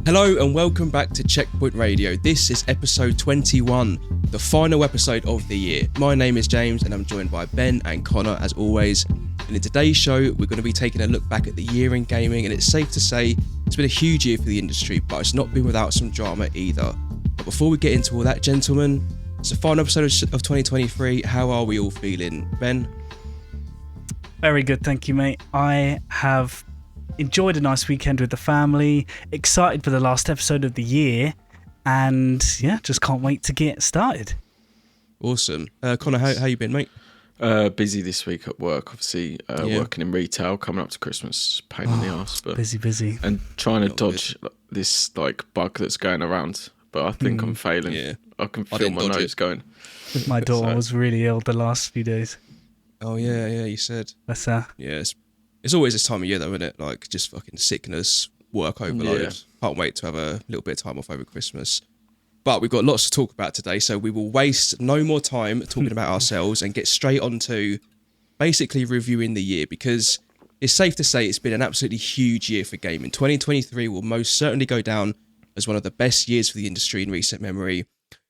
Hello and welcome back to Checkpoint Radio. This is episode 21, the final episode of the year. My name is James and I'm joined by Ben and Connor as always. And in today's show, we're going to be taking a look back at the year in gaming, and it's safe to say it's been a huge year for the industry, but it's not been without some drama either. But before we get into all that, gentlemen, it's the final episode of 2023. How are we all feeling? Ben? Very good, thank you, mate. I have enjoyed a nice weekend with the family, excited for the last episode of the year, and yeah, just can't wait to get started. Awesome. Connor, how you been, mate? Busy this week at work, obviously. Working in retail, coming up to Christmas, pain in the arse. But busy. And trying to dodge this bug that's going around, but I think I'm failing. Yeah. I can feel my nose going. My daughter was really ill the last few days. Oh yeah, you said. That's Yeah, it's always this time of year though, isn't it? Like just fucking sickness, work overload. Yeah. Can't wait to have a little bit of time off over Christmas. But we've got lots to talk about today, so we will waste no more time talking about ourselves and get straight on to basically reviewing the year, because it's safe to say it's been an absolutely huge year for gaming. 2023 will most certainly go down as one of the best years for the industry in recent memory.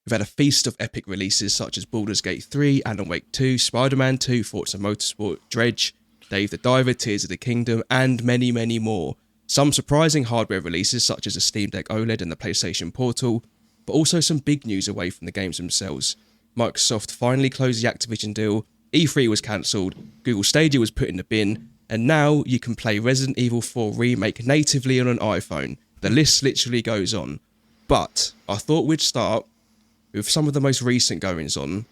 We've had a feast of epic releases such as Baldur's Gate 3, Alan Wake 2, Spider-Man 2, Forza Motorsport, Dredge, Dave the Diver, Tears of the Kingdom, and many, many more. Some surprising hardware releases such as the Steam Deck OLED and the PlayStation Portal, but also some big news away from the games themselves. Microsoft finally closed the Activision deal, E3 was cancelled, Google Stadia was put in the bin, and now you can play Resident Evil 4 Remake natively on an iPhone. The list literally goes on. But I thought we'd start with some of the most recent goings on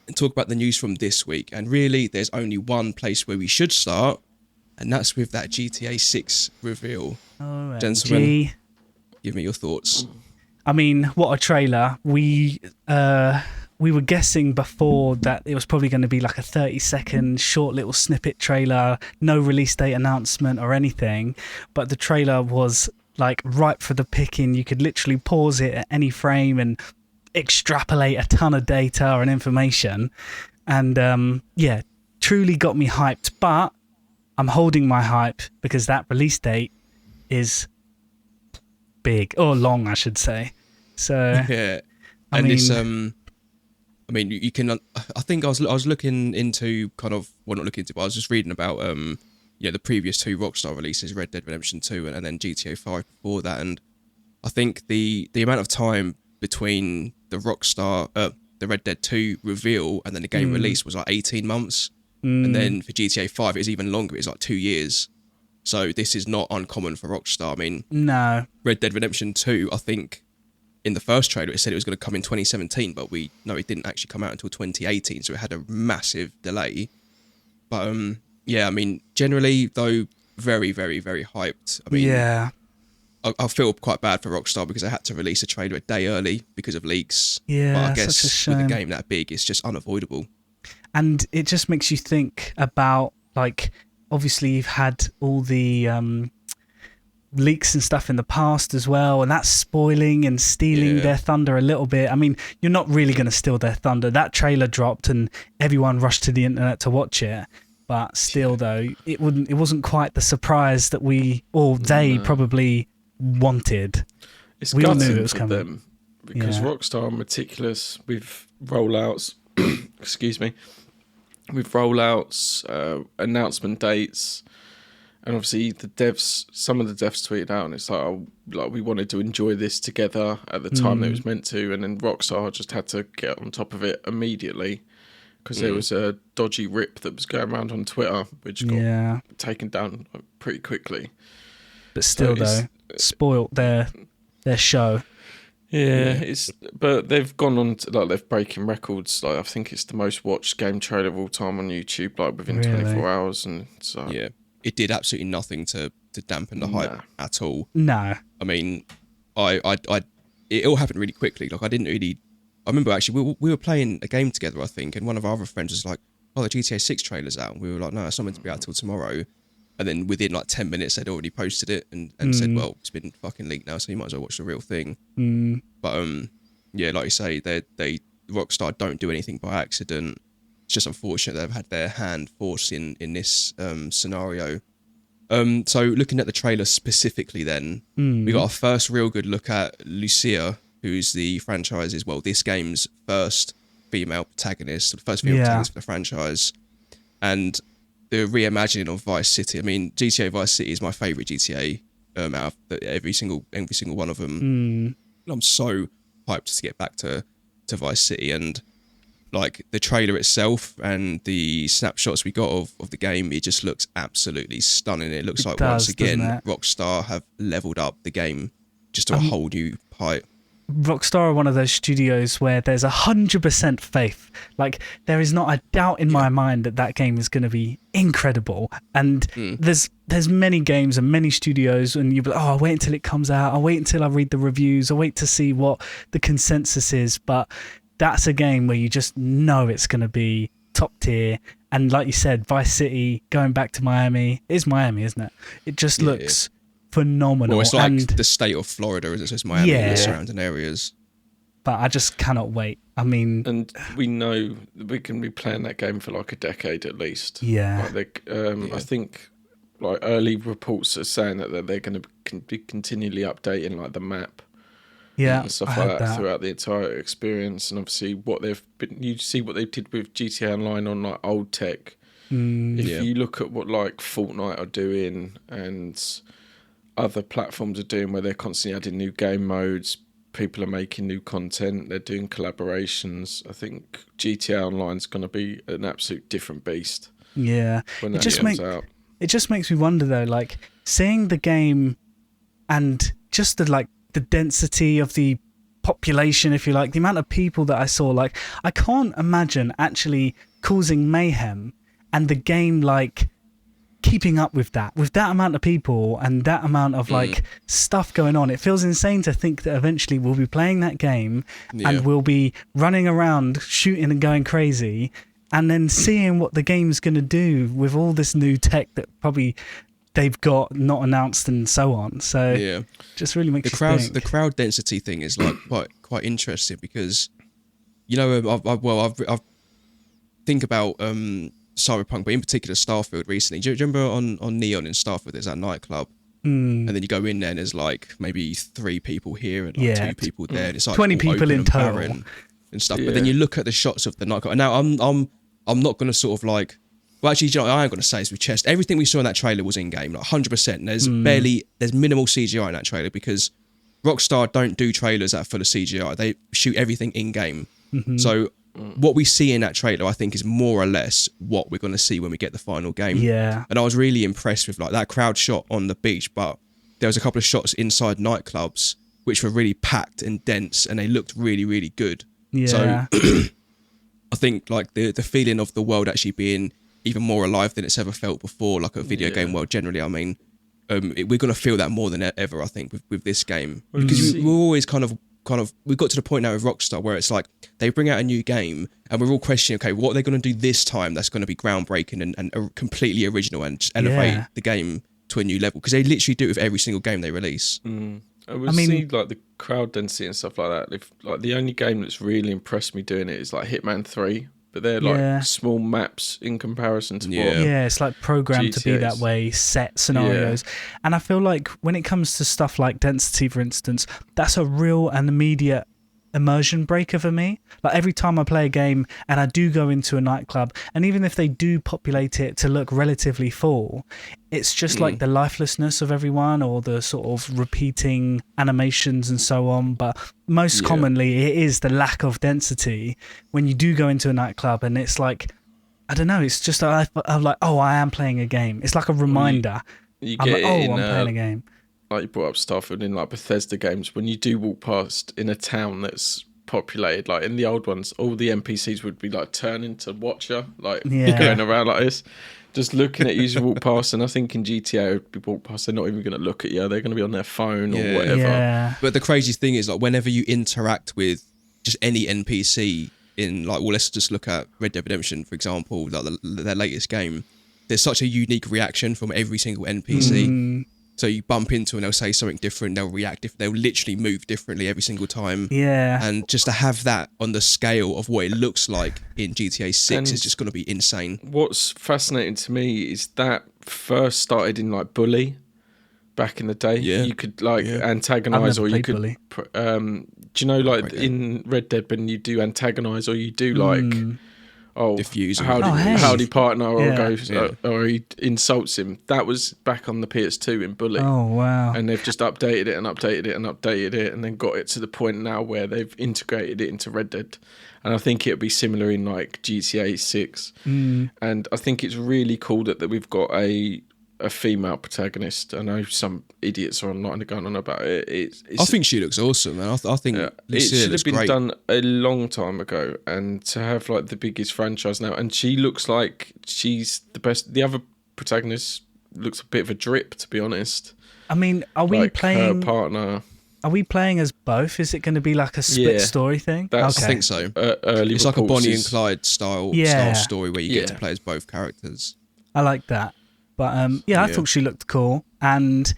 and talk about the news from this week. And really, there's only one place where we should start, and that's with that GTA 6 reveal. OMG. Gentlemen, give me your thoughts. I mean, what a trailer. We were guessing before that it was probably going to be like a 30-second short little snippet trailer, no release date announcement or anything, but the trailer was like ripe for the picking. You could literally pause it at any frame and extrapolate a ton of data and information, and truly got me hyped. But I'm holding my hype because that release date is big, or long I should say. So yeah, and it's I mean you can, I think I was looking into not looking into, but I was just reading about the previous two Rockstar releases, Red Dead Redemption 2 and then GTA 5 before that, and I think the amount of time between the Rockstar, the Red Dead 2 reveal and then the game release was like 18 months. And then for GTA 5, it's even longer. It's like 2 years. So this is not uncommon for Rockstar. I mean, no. Red Dead Redemption 2, I think in the first trailer, it said it was going to come in 2017, but it didn't actually come out until 2018. So it had a massive delay. But I mean, generally though, very, very, very hyped. I mean, yeah. I feel quite bad for Rockstar because they had to release a trailer a day early because of leaks. Yeah, but I guess such a shame. with a game that big, it's just unavoidable. And it just makes you think about, like, obviously you've had all the leaks and stuff in the past as well, and that's spoiling and stealing their thunder a little bit. I mean, you're not really going to steal their thunder. That trailer dropped and everyone rushed to the internet to watch it. But still, though, it wasn't quite the surprise that they probably wanted. It's we all knew it gutting was for coming. them because Rockstar are meticulous with rollouts. Excuse me, with rollouts, announcement dates, and obviously some of the devs tweeted out, and it's like we wanted to enjoy this together at the time that it was meant to, and then Rockstar just had to get on top of it immediately because there was a dodgy rip that was going around on Twitter, which got taken down pretty quickly. But still, spoilt their show. Yeah, but they've gone on to, they're breaking records. Like, I think it's the most watched game trailer of all time on YouTube, like within 24 hours, and so it did absolutely nothing to dampen the hype at all. No, I mean, it all happened really quickly. Like, I remember actually we were playing a game together, I think, and one of our other friends was like, "Oh, the GTA 6 trailer's out." And we were like, "No, it's not meant to be out till tomorrow." And then within like 10 minutes, they'd already posted it and said, "Well, it's been fucking leaked now, so you might as well watch the real thing." But like you say, they Rockstar don't do anything by accident. It's just unfortunate they've had their hand forced in this scenario. So looking at the trailer specifically, then we got our first real good look at Lucia, who's the franchise's, well, this game's first female protagonist, the first female protagonist for the franchise, and the reimagining of Vice City. I mean, GTA Vice City is my favourite GTA out of every single one of them. I'm so hyped to get back to Vice City, and like the trailer itself and the snapshots we got of the game, it just looks absolutely stunning. It looks like once again Rockstar have leveled up the game just to a whole new height. Rockstar are one of those studios where there's 100% faith. Like, there is not a doubt in my mind that game is going to be incredible. And there's many games and many studios, and you'll be like, oh, I'll wait until it comes out. I'll wait until I read the reviews. I'll wait to see what the consensus is. But that's a game where you just know it's going to be top tier. And like you said, Vice City, going back to Miami, is Miami, isn't it? It just looks phenomenal. Well, it's like the state of Florida, isn't it? So it's Miami and the surrounding areas. But I just cannot wait. I mean, and we know that we can be playing that game for like a decade at least. Yeah. Like I think like early reports are saying that they're going to be continually updating like the map. Yeah, and stuff like that throughout the entire experience. And obviously, you see what they did with GTA Online on like old tech. If you look at what like Fortnite are doing and other platforms are doing, where they're constantly adding new game modes, people are making new content, they're doing collaborations. I think GTA Online is going to be an absolute different beast. Yeah, when that comes out. It just makes me wonder though, like seeing the game and just the density of the population, if you like, the amount of people that I saw, like I can't imagine actually causing mayhem and the game like keeping up with that amount of people and that amount of like stuff going on. It feels insane to think that eventually we'll be playing that game and we'll be running around shooting and going crazy, and then seeing what the game's going to do with all this new tech that probably they've got not announced and so on. So just really makes you think. The crowd density thing is like quite interesting because, you know, I've think about Cyberpunk, but in particular Starfield recently. Do you remember on Neon in Starfield there's that nightclub? And then you go in there and there's like maybe 3 people here and like 2 people there. And it's like 20 people in total and stuff. But then you look at the shots of the nightclub. And now I'm not going to sort of like, well, actually, you know, I ain't going to say this with chest. Everything we saw in that trailer was in game, like 100%. There's minimal CGI in that trailer because Rockstar don't do trailers that are full of CGI. They shoot everything in game. So what we see in that trailer, I think, is more or less what we're going to see when we get the final game. Yeah. And I was really impressed with like that crowd shot on the beach, but there was a couple of shots inside nightclubs which were really packed and dense, and they looked really, really good. Yeah. So I think like the feeling of the world actually being even more alive than it's ever felt before, like a video game world generally. I mean, we're going to feel that more than ever, I think, with this game. Because we're always kind of, we've got to the point now with Rockstar where it's like they bring out a new game and we're all questioning, okay, what are they going to do this time that's going to be groundbreaking and completely original and just elevate the game to a new level? Because they literally do it with every single game they release. I mean, see like the crowd density and stuff like that. If like the only game that's really impressed me doing it is like Hitman 3. But they're like small maps in comparison to what. Yeah, it's like programmed to be that way, set scenarios. And I feel like when it comes to stuff like density, for instance, that's a real and immediate immersion breaker for me. Like every time I play a game and I do go into a nightclub, and even if they do populate it to look relatively full, it's just like the lifelessness of everyone or the sort of repeating animations and so on. But most commonly it is the lack of density when you do go into a nightclub, and it's like, I don't know, it's just I'm like, oh, I am playing a game. It's like a reminder. I'm playing a game. Like you brought up Starfield in like Bethesda games, when you do walk past in a town that's populated, like in the old ones, all the NPCs would be like turning to watch you, like going around like this, just looking at you as you walk past. And I think in GTA, would be walk past, they're not even going to look at you, they're going to be on their phone or whatever. Yeah. But the crazy thing is, like, whenever you interact with just any NPC in, like, well, let's just look at Red Dead Redemption, for example, like their latest game, there's such a unique reaction from every single NPC. So you bump into and they'll say something different, they'll react different, they'll literally move differently every single time. Yeah. And just to have that on the scale of what it looks like in GTA 6 is just going to be insane. What's fascinating to me is that first started in like Bully back in the day. Yeah. You could like Yeah. antagonize, I've or never you played could. Bully. Do you know like great game. in Red Dead when you do antagonize, or you do like Diffuse or howdy, hey. howdy partner, or Yeah. goes or he insults him. That was back on the PS2 in Bully. Oh wow. And they've just updated it and updated it and updated it, and then got it to the point now where they've integrated it into Red Dead. And I think it'll be similar in like GTA 6. And I think it's really cool that we've got a female protagonist. I know some idiots are online going on about it. I think she looks awesome, man. I think it Lucia should looks have been great. done a long time ago, and to have like the biggest franchise now, and she looks like she's the best. The other protagonist looks a bit of a drip, to be honest. I mean, are we Like playing? her partner? Are we playing as both? Is it going to be like a split story thing? I I think so. Early It's like a reports Bonnie is- and Clyde style story where you get to play as both characters. I like that. But I thought she looked cool, and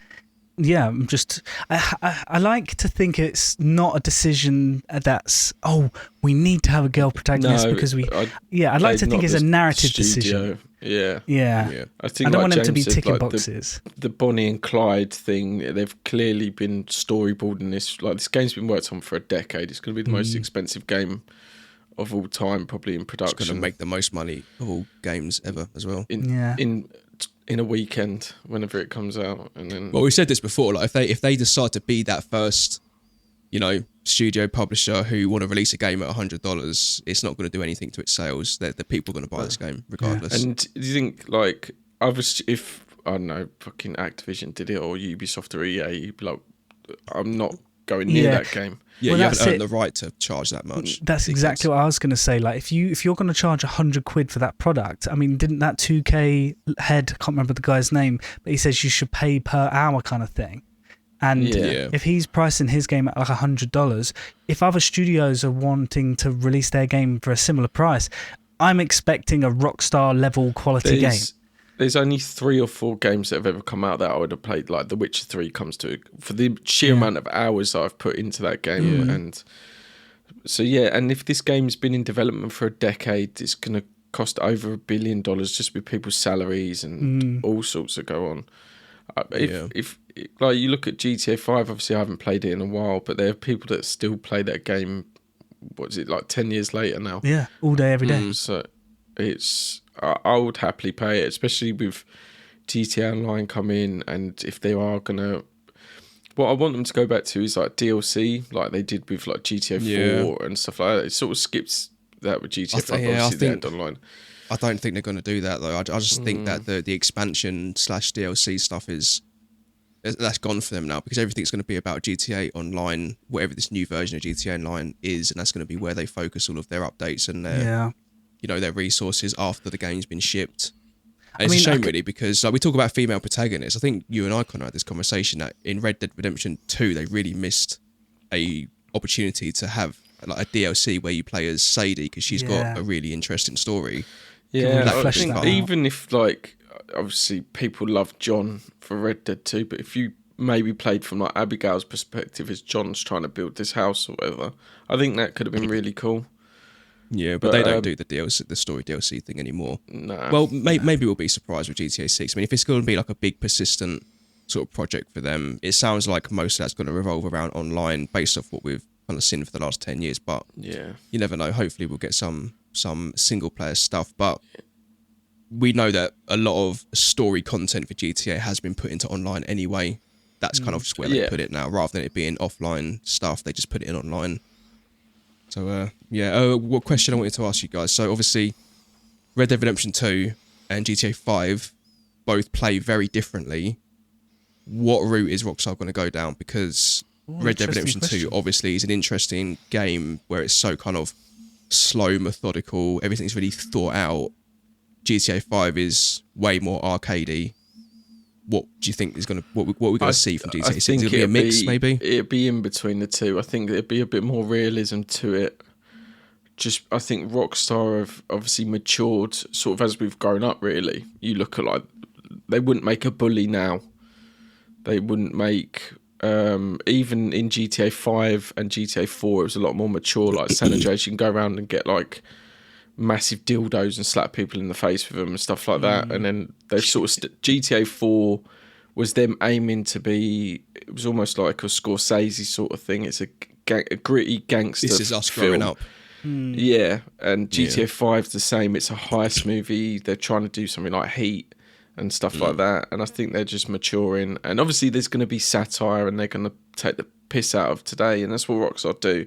I'm just I like to think it's not a decision that's we need to have a girl protagonist because I'd like to think it's a narrative decision. Yeah. I think I don't like want them to be James said, ticking like, boxes. The Bonnie and Clyde thing, they've clearly been storyboarding this. Like this game's been worked on for a decade. It's going to be the most expensive game of all time, probably in production. It's going to make the most money of all games ever as well. In a weekend, whenever it comes out, and then. Well, we said this before. Like if they decide to be that first, studio publisher who want to release a game at $100, it's not going to do anything to its sales. The people are going to buy this game regardless. And do you think like if I don't know, fucking Activision did it or Ubisoft or EA, you'd be like, I'm not going near that game. Yeah, well, you haven't earned the right to charge that much. That's exactly what I was going to say. Like, if you're going to charge £100 for that product, I mean, didn't that 2K head, I can't remember the guy's name, but he says you should pay per hour kind of thing. And if he's pricing his game at like $100, if other studios are wanting to release their game for a similar price, I'm expecting a Rockstar level quality game. There's only 3 or 4 games that have ever come out that I would have played. Like The Witcher 3 comes to for the sheer amount of hours that I've put into that game, and so and if this game's been in development for a decade, it's going to cost over $1 billion just with people's salaries and all sorts that go on. If like you look at GTA 5, obviously I haven't played it in a while, but there are people that still play that game. What is it, like 10 years later now? Yeah, all day, every day. So it's. I would happily pay it, especially with GTA Online coming, and if they are gonna, what I want them to go back to is like DLC, like they did with like GTA 4 and stuff like that. It sort of skips that with GTA 5. Obviously, they had online. I don't think they're going to do that though. I just think that the expansion / DLC stuff that's gone for them now, because everything's going to be about GTA Online, whatever this new version of GTA Online is, and that's going to be where they focus all of their updates and their their resources after the game's been shipped. And it's a shame really, because like we talk about female protagonists. I think you and I kind of had this conversation that in Red Dead Redemption 2 they really missed a opportunity to have like a DLC where you play as Sadie, because she's got a really interesting story. Yeah, I think even if like obviously people love John for Red Dead 2, but if you maybe played from like Abigail's perspective as John's trying to build this house or whatever, I think that could have been really cool. Yeah, but they don't do the DLC, the story DLC thing anymore. No. Well, maybe we'll be surprised with GTA 6. I mean, if it's going to be like a big, persistent sort of project for them, it sounds like most of that's going to revolve around online based off what we've kind of seen for the last 10 years. But you never know. Hopefully we'll get some single player stuff. But we know that a lot of story content for GTA has been put into online anyway. That's kind of just where they put it now. Rather than it being offline stuff, they just put it in online. So, what question I wanted to ask you guys. So, obviously, Red Dead Redemption 2 and GTA 5 both play very differently. What route is Rockstar going to go down? Because Red Dead Redemption 2 obviously is an interesting game where it's so kind of slow, methodical, everything's really thought out. GTA 5 is way more arcadey. What do you think is going to what we're going to see from GTA 6? It'll be a mix, maybe. It'll be in between the two. I think there'd be a bit more realism to it. I think Rockstar have obviously matured, sort of as we've grown up. Really, you look at like they wouldn't make a Bully now. They wouldn't make even in GTA 5 and GTA 4. It was a lot more mature. Like San Andreas, you can go around and get like massive dildos and slap people in the face with them and stuff like that. And then they sort of GTA 4 was them aiming to be. It was almost like a Scorsese sort of thing. It's a gritty gangster. This is us film. growing up. Yeah, and GTA 5's the same. It's a heist movie. They're trying to do something like Heat and stuff like that. And I think they're just maturing. And obviously there's going to be satire and they're going to take the piss out of today. And that's what Rockstar do.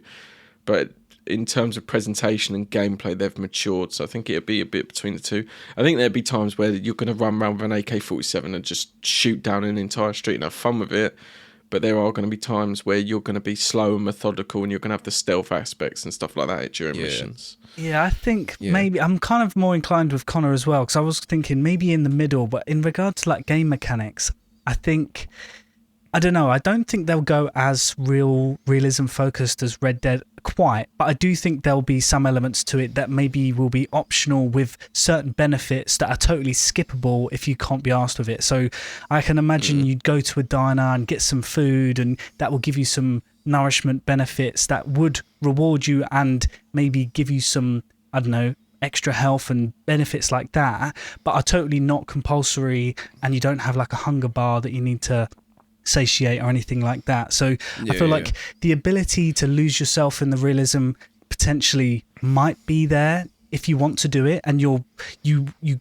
But in terms of presentation and gameplay, they've matured. So I think it'd be a bit between the two. I think there'd be times where you're going to run around with an AK-47 and just shoot down an entire street and have fun with it. But there are going to be times where you're going to be slow and methodical and you're going to have the stealth aspects and stuff like that during missions. Yeah, I think maybe I'm kind of more inclined with Connor as well, because I was thinking maybe in the middle, but in regards to like game mechanics, I think, I don't know, I don't think they'll go as realism focused as Red Dead quite, but I do think there'll be some elements to it that maybe will be optional with certain benefits that are totally skippable if you can't be asked with it. So I can imagine you'd go to a diner and get some food, and that will give you some nourishment benefits that would reward you and maybe give you some, I don't know, extra health and benefits like that, but are totally not compulsory, and you don't have like a hunger bar that you need to satiate or anything like that. So I feel like the ability to lose yourself in the realism potentially might be there if you want to do it, and you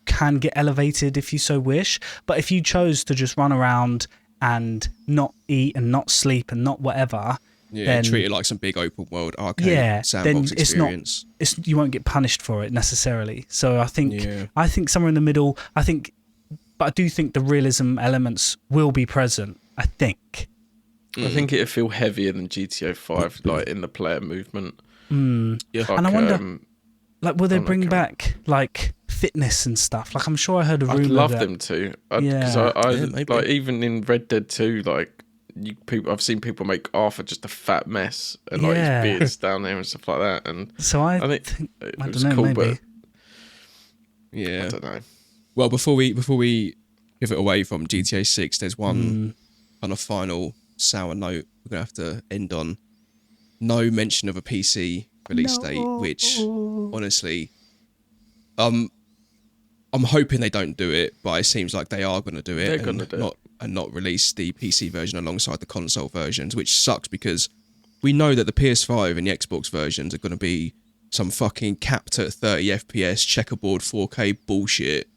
can get elevated if you so wish. But if you chose to just run around and not eat and not sleep and not whatever, then treat it like some big open world arcade sandbox experience. You won't get punished for it necessarily. So I think somewhere in the middle. But I do think the realism elements will be present. I think it'd feel heavier than GTA 5, like in the player movement. Like, and I wonder, like, will they bring back like fitness and stuff? Like, I'm sure I heard a rumor. I'd love them to. Because like even in Red Dead 2, like I've seen people make Arthur just a fat mess and like his beard's down there and stuff like that. And so I think it was cool, maybe. But I don't know. Well, before we give it away from GTA 6, there's one kind of final sour note we're gonna have to end on. No mention of a PC release date, which honestly, I'm hoping they don't do it, but it seems like they are going to do it. They're going to do it. And not release the PC version alongside the console versions, which sucks because we know that the PS5 and the Xbox versions are going to be some fucking capped at 30 FPS checkerboard 4K bullshit.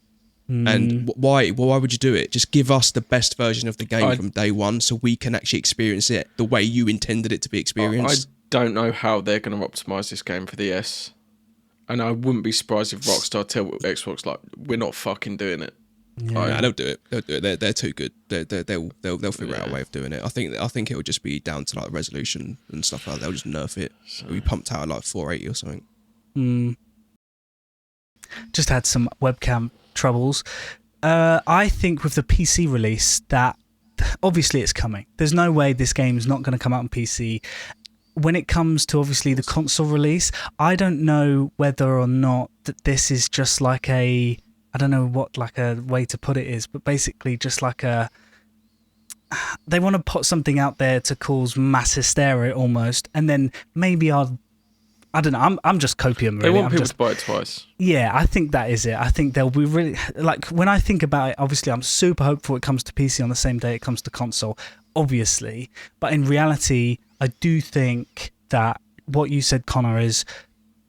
And why would you do it? Just give us the best version of the game from day one so we can actually experience it the way you intended it to be experienced. I don't know how they're going to optimize this game for the S. And I wouldn't be surprised if Rockstar tell Xbox, like, we're not fucking doing it. Yeah, they'll do it. They'll do it. They're too good. They'll figure out a way of doing it. I think it will just be down to like resolution and stuff like that. They'll just nerf it. It'll be pumped out at like 480 or something. Just had some webcam troubles. I think with the PC release that obviously it's coming. There's no way this game is not going to come out on PC. When it comes to obviously the console release, I don't know whether or not that this is just like I don't know what like a way to put it is, but basically just like they want to put something out there to cause mass hysteria almost, and then maybe I don't know. I'm just copium. Really. They want people to buy it twice. Yeah, I think that is it. I think they'll be really like when I think about it. Obviously, I'm super hopeful it comes to PC on the same day it comes to console. Obviously, but in reality, I do think that what you said, Connor, is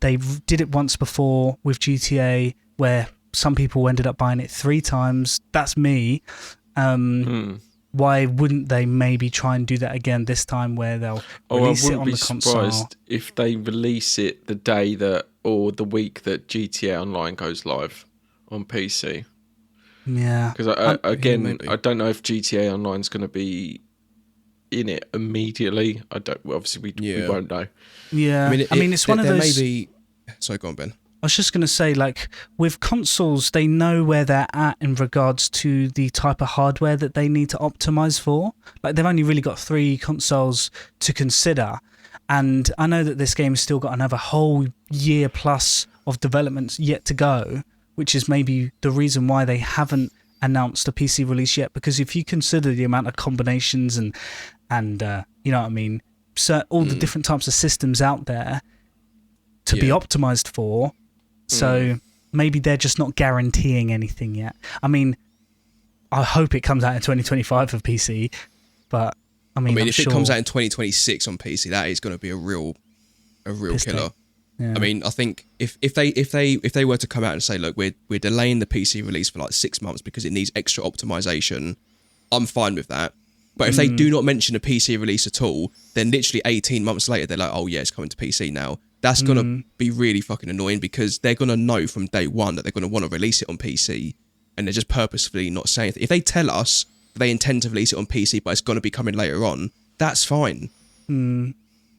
they did it once before with GTA, where some people ended up buying it 3 times. That's me. Why wouldn't they maybe try and do that again this time where they'll release it on the console? I wouldn't be surprised if they release it the day that or the week that GTA Online goes live on PC. Yeah. Because I don't know if GTA Online's going to be in it immediately. I don't. Obviously, we won't know. Yeah. I mean, it's one of those. Maybe. Sorry, go on, Ben. I was just going to say, like, with consoles, they know where they're at in regards to the type of hardware that they need to optimize for. Like, they've only really got 3 consoles to consider. And I know that this game has still got another whole year plus of development yet to go, which is maybe the reason why they haven't announced a PC release yet. Because if you consider the amount of combinations and you know what I mean, all the different types of systems out there to be optimized for, So maybe they're just not guaranteeing anything yet. I mean, I hope it comes out in 2025 for PC, but I mean, if it comes out in 2026 on PC, that is going to be a real killer. Yeah. I mean, I think if they were to come out and say, look, we're delaying the PC release for like 6 months because it needs extra optimization, I'm fine with that. But if they do not mention a PC release at all, then literally 18 months later, they're like, oh yeah, it's coming to PC now. That's going to be really fucking annoying because they're going to know from day one that they're going to want to release it on PC and they're just purposefully not saying it. If they tell us they intend to release it on PC, but it's going to be coming later on, that's fine.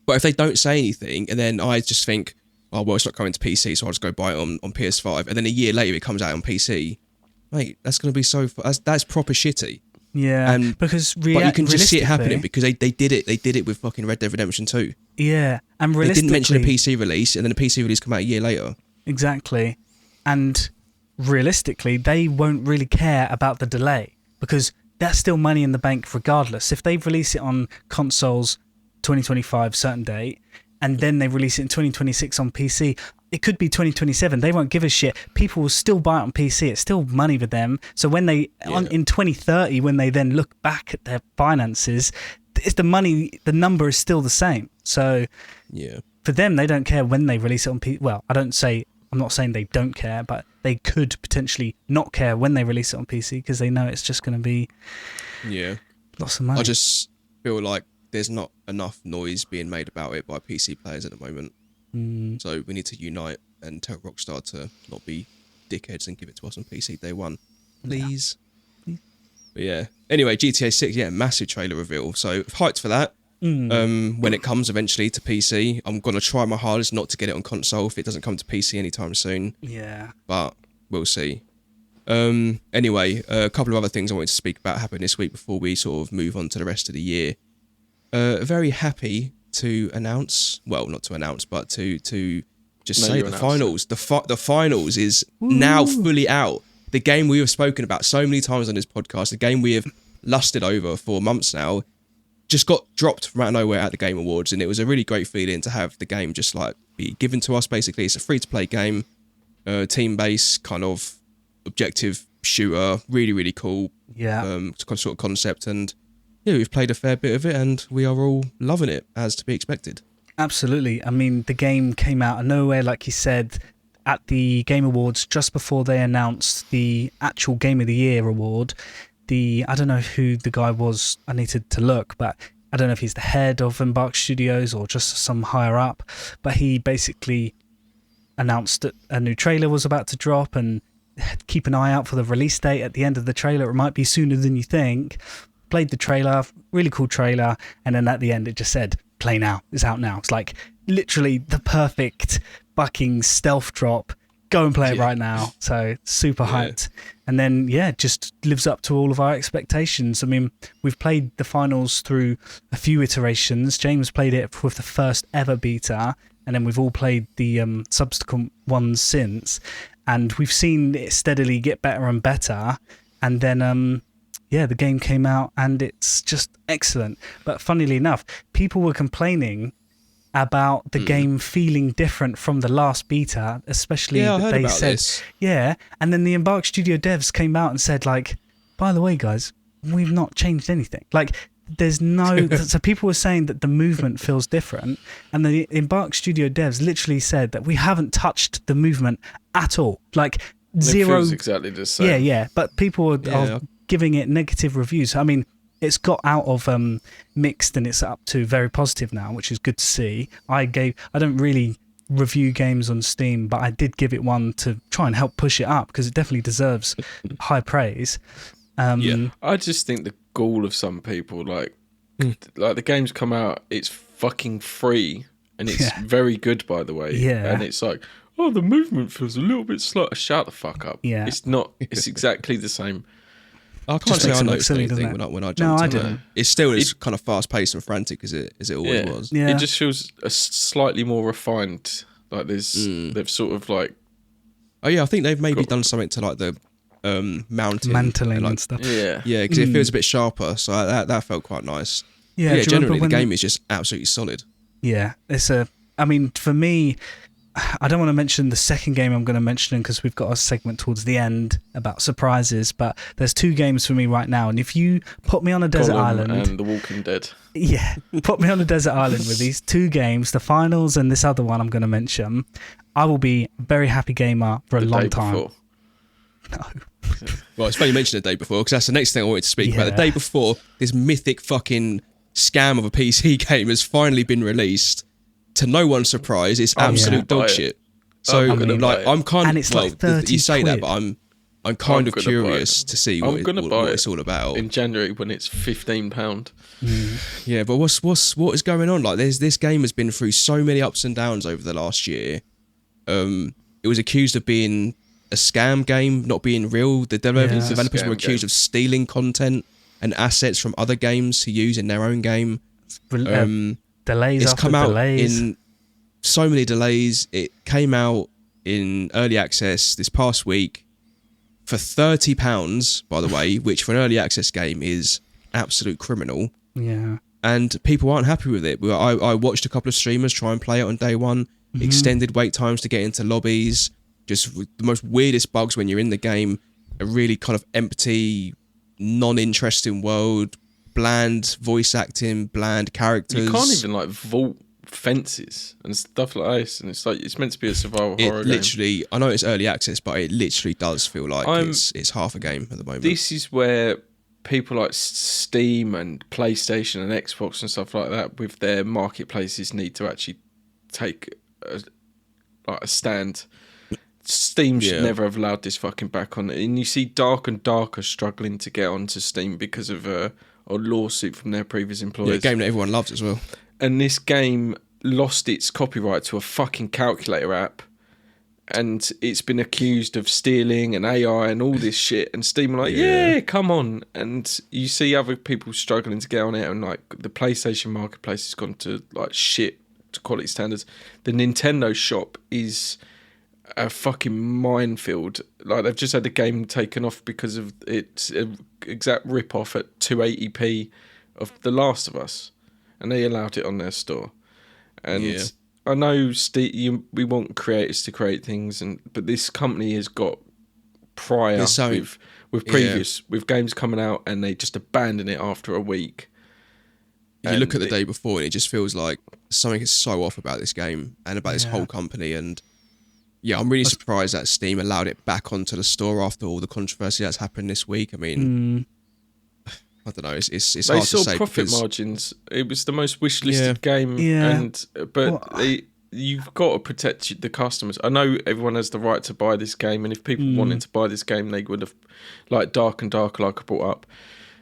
But if they don't say anything and then I just think, oh, well, it's not coming to PC, so I'll just go buy it on PS5. And then a year later, it comes out on PC. Mate, that's going to be that's proper shitty. Yeah, but you can just see it happening because they did it. They did it with fucking Red Dead Redemption 2. Yeah, and they didn't mention a PC release, and then the PC release come out a year later. Exactly, and realistically, they won't really care about the delay because that's still money in the bank regardless. If they release it on consoles 2025 certain date, and then they release it in 2026 on PC, it could be 2027. They won't give a shit. People will still buy it on PC. It's still money for them. So when they in 2030, when they then look back at their finances, it's the money. The number is still the same. So for them, they don't care when they release it on PC. Well, I'm not saying they don't care, but they could potentially not care when they release it on PC because they know it's just going to be lots of money. I just feel like there's not enough noise being made about it by PC players at the moment. So we need to unite and tell Rockstar to not be dickheads and give it to us on PC day one. Please. Yeah. But yeah. Anyway, GTA 6, massive trailer reveal. So hyped for that. When it comes eventually to PC, I'm going to try my hardest not to get it on console if it doesn't come to PC anytime soon. Yeah. But we'll see. Anyway, a couple of other things I wanted to speak about happened this week before we sort of move on to the rest of the year. Very happy to announce, well, not to announce, but to just say the finals. The finals is now fully out. The game we have spoken about so many times on this podcast, the game we have lusted over for months now, just got dropped from out of nowhere at the Game Awards, and it was a really great feeling to have the game just like be given to us. Basically, it's a free-to-play game, team-based kind of objective shooter, really, really cool. Sort of concept, and we've played a fair bit of it, and we are all loving it, as to be expected. Absolutely. I mean, the game came out of nowhere, like you said, at the Game Awards just before they announced the actual Game of the Year award. I don't know who the guy was, I needed to look, but I don't know if he's the head of Embark Studios or just some higher up, but he basically announced that a new trailer was about to drop and keep an eye out for the release date at the end of the trailer. It might be sooner than you think. Played the trailer, really cool trailer, and then at the end it just said, play now, it's out now. It's like literally the perfect fucking stealth drop. Go and play it right now. So super hyped. And then, just lives up to all of our expectations. I mean, we've played the finals through a few iterations. James played it with the first ever beta, and then we've all played the subsequent ones since. And we've seen it steadily get better and better. And then, the game came out and it's just excellent. But funnily enough, people were complaining about the game feeling different from the last beta, especially that they said, and then the Embark Studio devs came out and said, like, by the way, guys, we've not changed anything. Like, there's no, so people were saying that the movement feels different, and the Embark Studio devs literally said that we haven't touched the movement at all. Like, zero. It feels exactly the same. Yeah, but people are giving it negative reviews. I mean, it's got out of mixed and it's up to very positive now, which is good to see. I don't really review games on Steam, but I did give it one to try and help push it up because it definitely deserves high praise. I just think the gall of some people, like the game's come out, it's fucking free and it's very good, by the way. And it's like, oh, the movement feels a little bit slow. Shut the fuck up. It's not. It's exactly the same. I can't say I noticed anything when I jumped No, I on didn't. It's still as kind of fast-paced and frantic as it always was. Yeah. It just feels slightly more refined. Like they've sort of like... Oh yeah, I think they've maybe done something to like the mantling and stuff. Yeah, because it feels a bit sharper, so that felt quite nice. Yeah, generally the game is just absolutely solid. Yeah, I mean, for me, I don't want to mention the second game I'm going to mention because we've got a segment towards the end about surprises, but there's 2 games for me right now. And if you put me on a desert Gollum island... and The Walking Dead. Yeah, put me on a desert island with these 2 games, the finals and this other one I'm going to mention, I will be a very happy gamer for a long time. Before. No. Well, it's funny you mentioned the day before because that's the next thing I wanted to speak about. The day before, this mythic fucking scam of a PC game has finally been released. To no one's surprise, it's absolute dog shit. So, I'm kind of... And it's like 30 you say that, quid. but I'm kind of curious to see what it's all about. In January when it's £15. Yeah, but what is going on? Like, this game has been through so many ups and downs over the last year. It was accused of being a scam game, not being real. The developers were accused of stealing content and assets from other games to use in their own game. Delays it's after come out delays. in so many delays. It came out in early access this past week for £30, by the way, which for an early access game is absolute criminal. Yeah. And people aren't happy with it. I watched a couple of streamers try and play it on day one. Extended wait times to get into lobbies. Just the most weirdest bugs when you're in the game. A really kind of empty, non-interesting world. Bland voice acting, bland characters. You can't even like vault fences and stuff like this. And it's like it's meant to be a survival horror literally, game. I know it's early access, but it literally does feel like it's half a game at the moment. This is where people like Steam and PlayStation and Xbox and stuff like that with their marketplaces need to actually take a stand. Steam should never have allowed this fucking back on. And you see Dark and Darker struggling to get onto Steam because of a lawsuit from their previous employers. Yeah, a game that everyone loves as well. And this game lost its copyright to a fucking calculator app. And it's been accused of stealing and AI and all this shit. And Steam are like, yeah, come on. And you see other people struggling to get on it. And like the PlayStation marketplace has gone to like shit to quality standards. The Nintendo shop is a fucking minefield. Like they've just had the game taken off because of its exact rip-off at 280p of The Last of Us. And they allowed it on their store. And... I know we want creators to create things, but this company has got prior with previous with games coming out, and they just abandon it after a week. You look at the day before, and it just feels like something is so off about this game and about this whole company. And I'm really surprised that Steam allowed it back onto the store after all the controversy that's happened this week. I mean. I don't know. It's hard to say. They saw profit margins. It was the most wishlisted game, you've got to protect the customers. I know everyone has the right to buy this game, and if people wanted to buy this game, they would have, like Dark and Darker, like I brought up.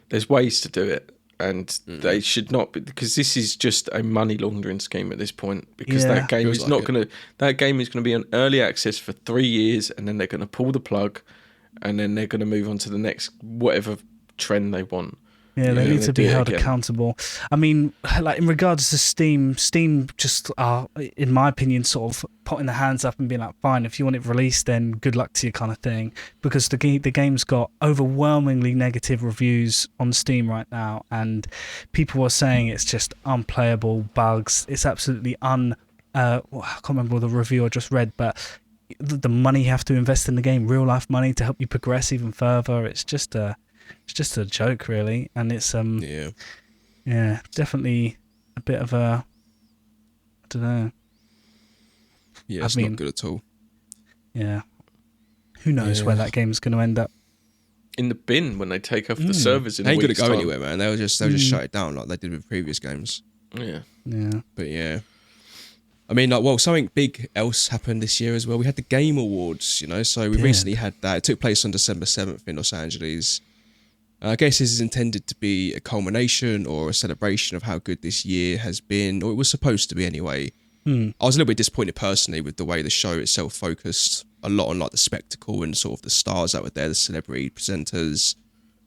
There's ways to do it, and they should not be, because this is just a money laundering scheme at this point. Because that game is not going to. That game is going to be on early access for 3 years, and then they're going to pull the plug, and then they're going to move on to the next whatever trend they want. Yeah, they need to be held accountable. I mean, like in regards to Steam just are, in my opinion, sort of putting their hands up and being like, fine, if you want it released, then good luck to you kind of thing. Because the game's got overwhelmingly negative reviews on Steam right now, and people are saying it's just unplayable, bugs. It's absolutely I can't remember the review I just read, but the money you have to invest in the game, real life money to help you progress even further, it's just a joke, really. And it's definitely a bit of a, I don't know. Yeah, it's not good at all. Yeah. Who knows where that game's going to end up? In the bin when they take off the servers in a week's time. Ain't going to go time. anywhere, man. They'll just shut it down like they did with previous games. Yeah. Yeah. But I mean, something big else happened this year as well. We had the Game Awards, so we recently had that. It took place on December 7th in Los Angeles. I guess this is intended to be a culmination or a celebration of how good this year has been, or it was supposed to be anyway. I was a little bit disappointed personally with the way the show itself focused a lot on like the spectacle and sort of the stars that were there, the celebrity presenters.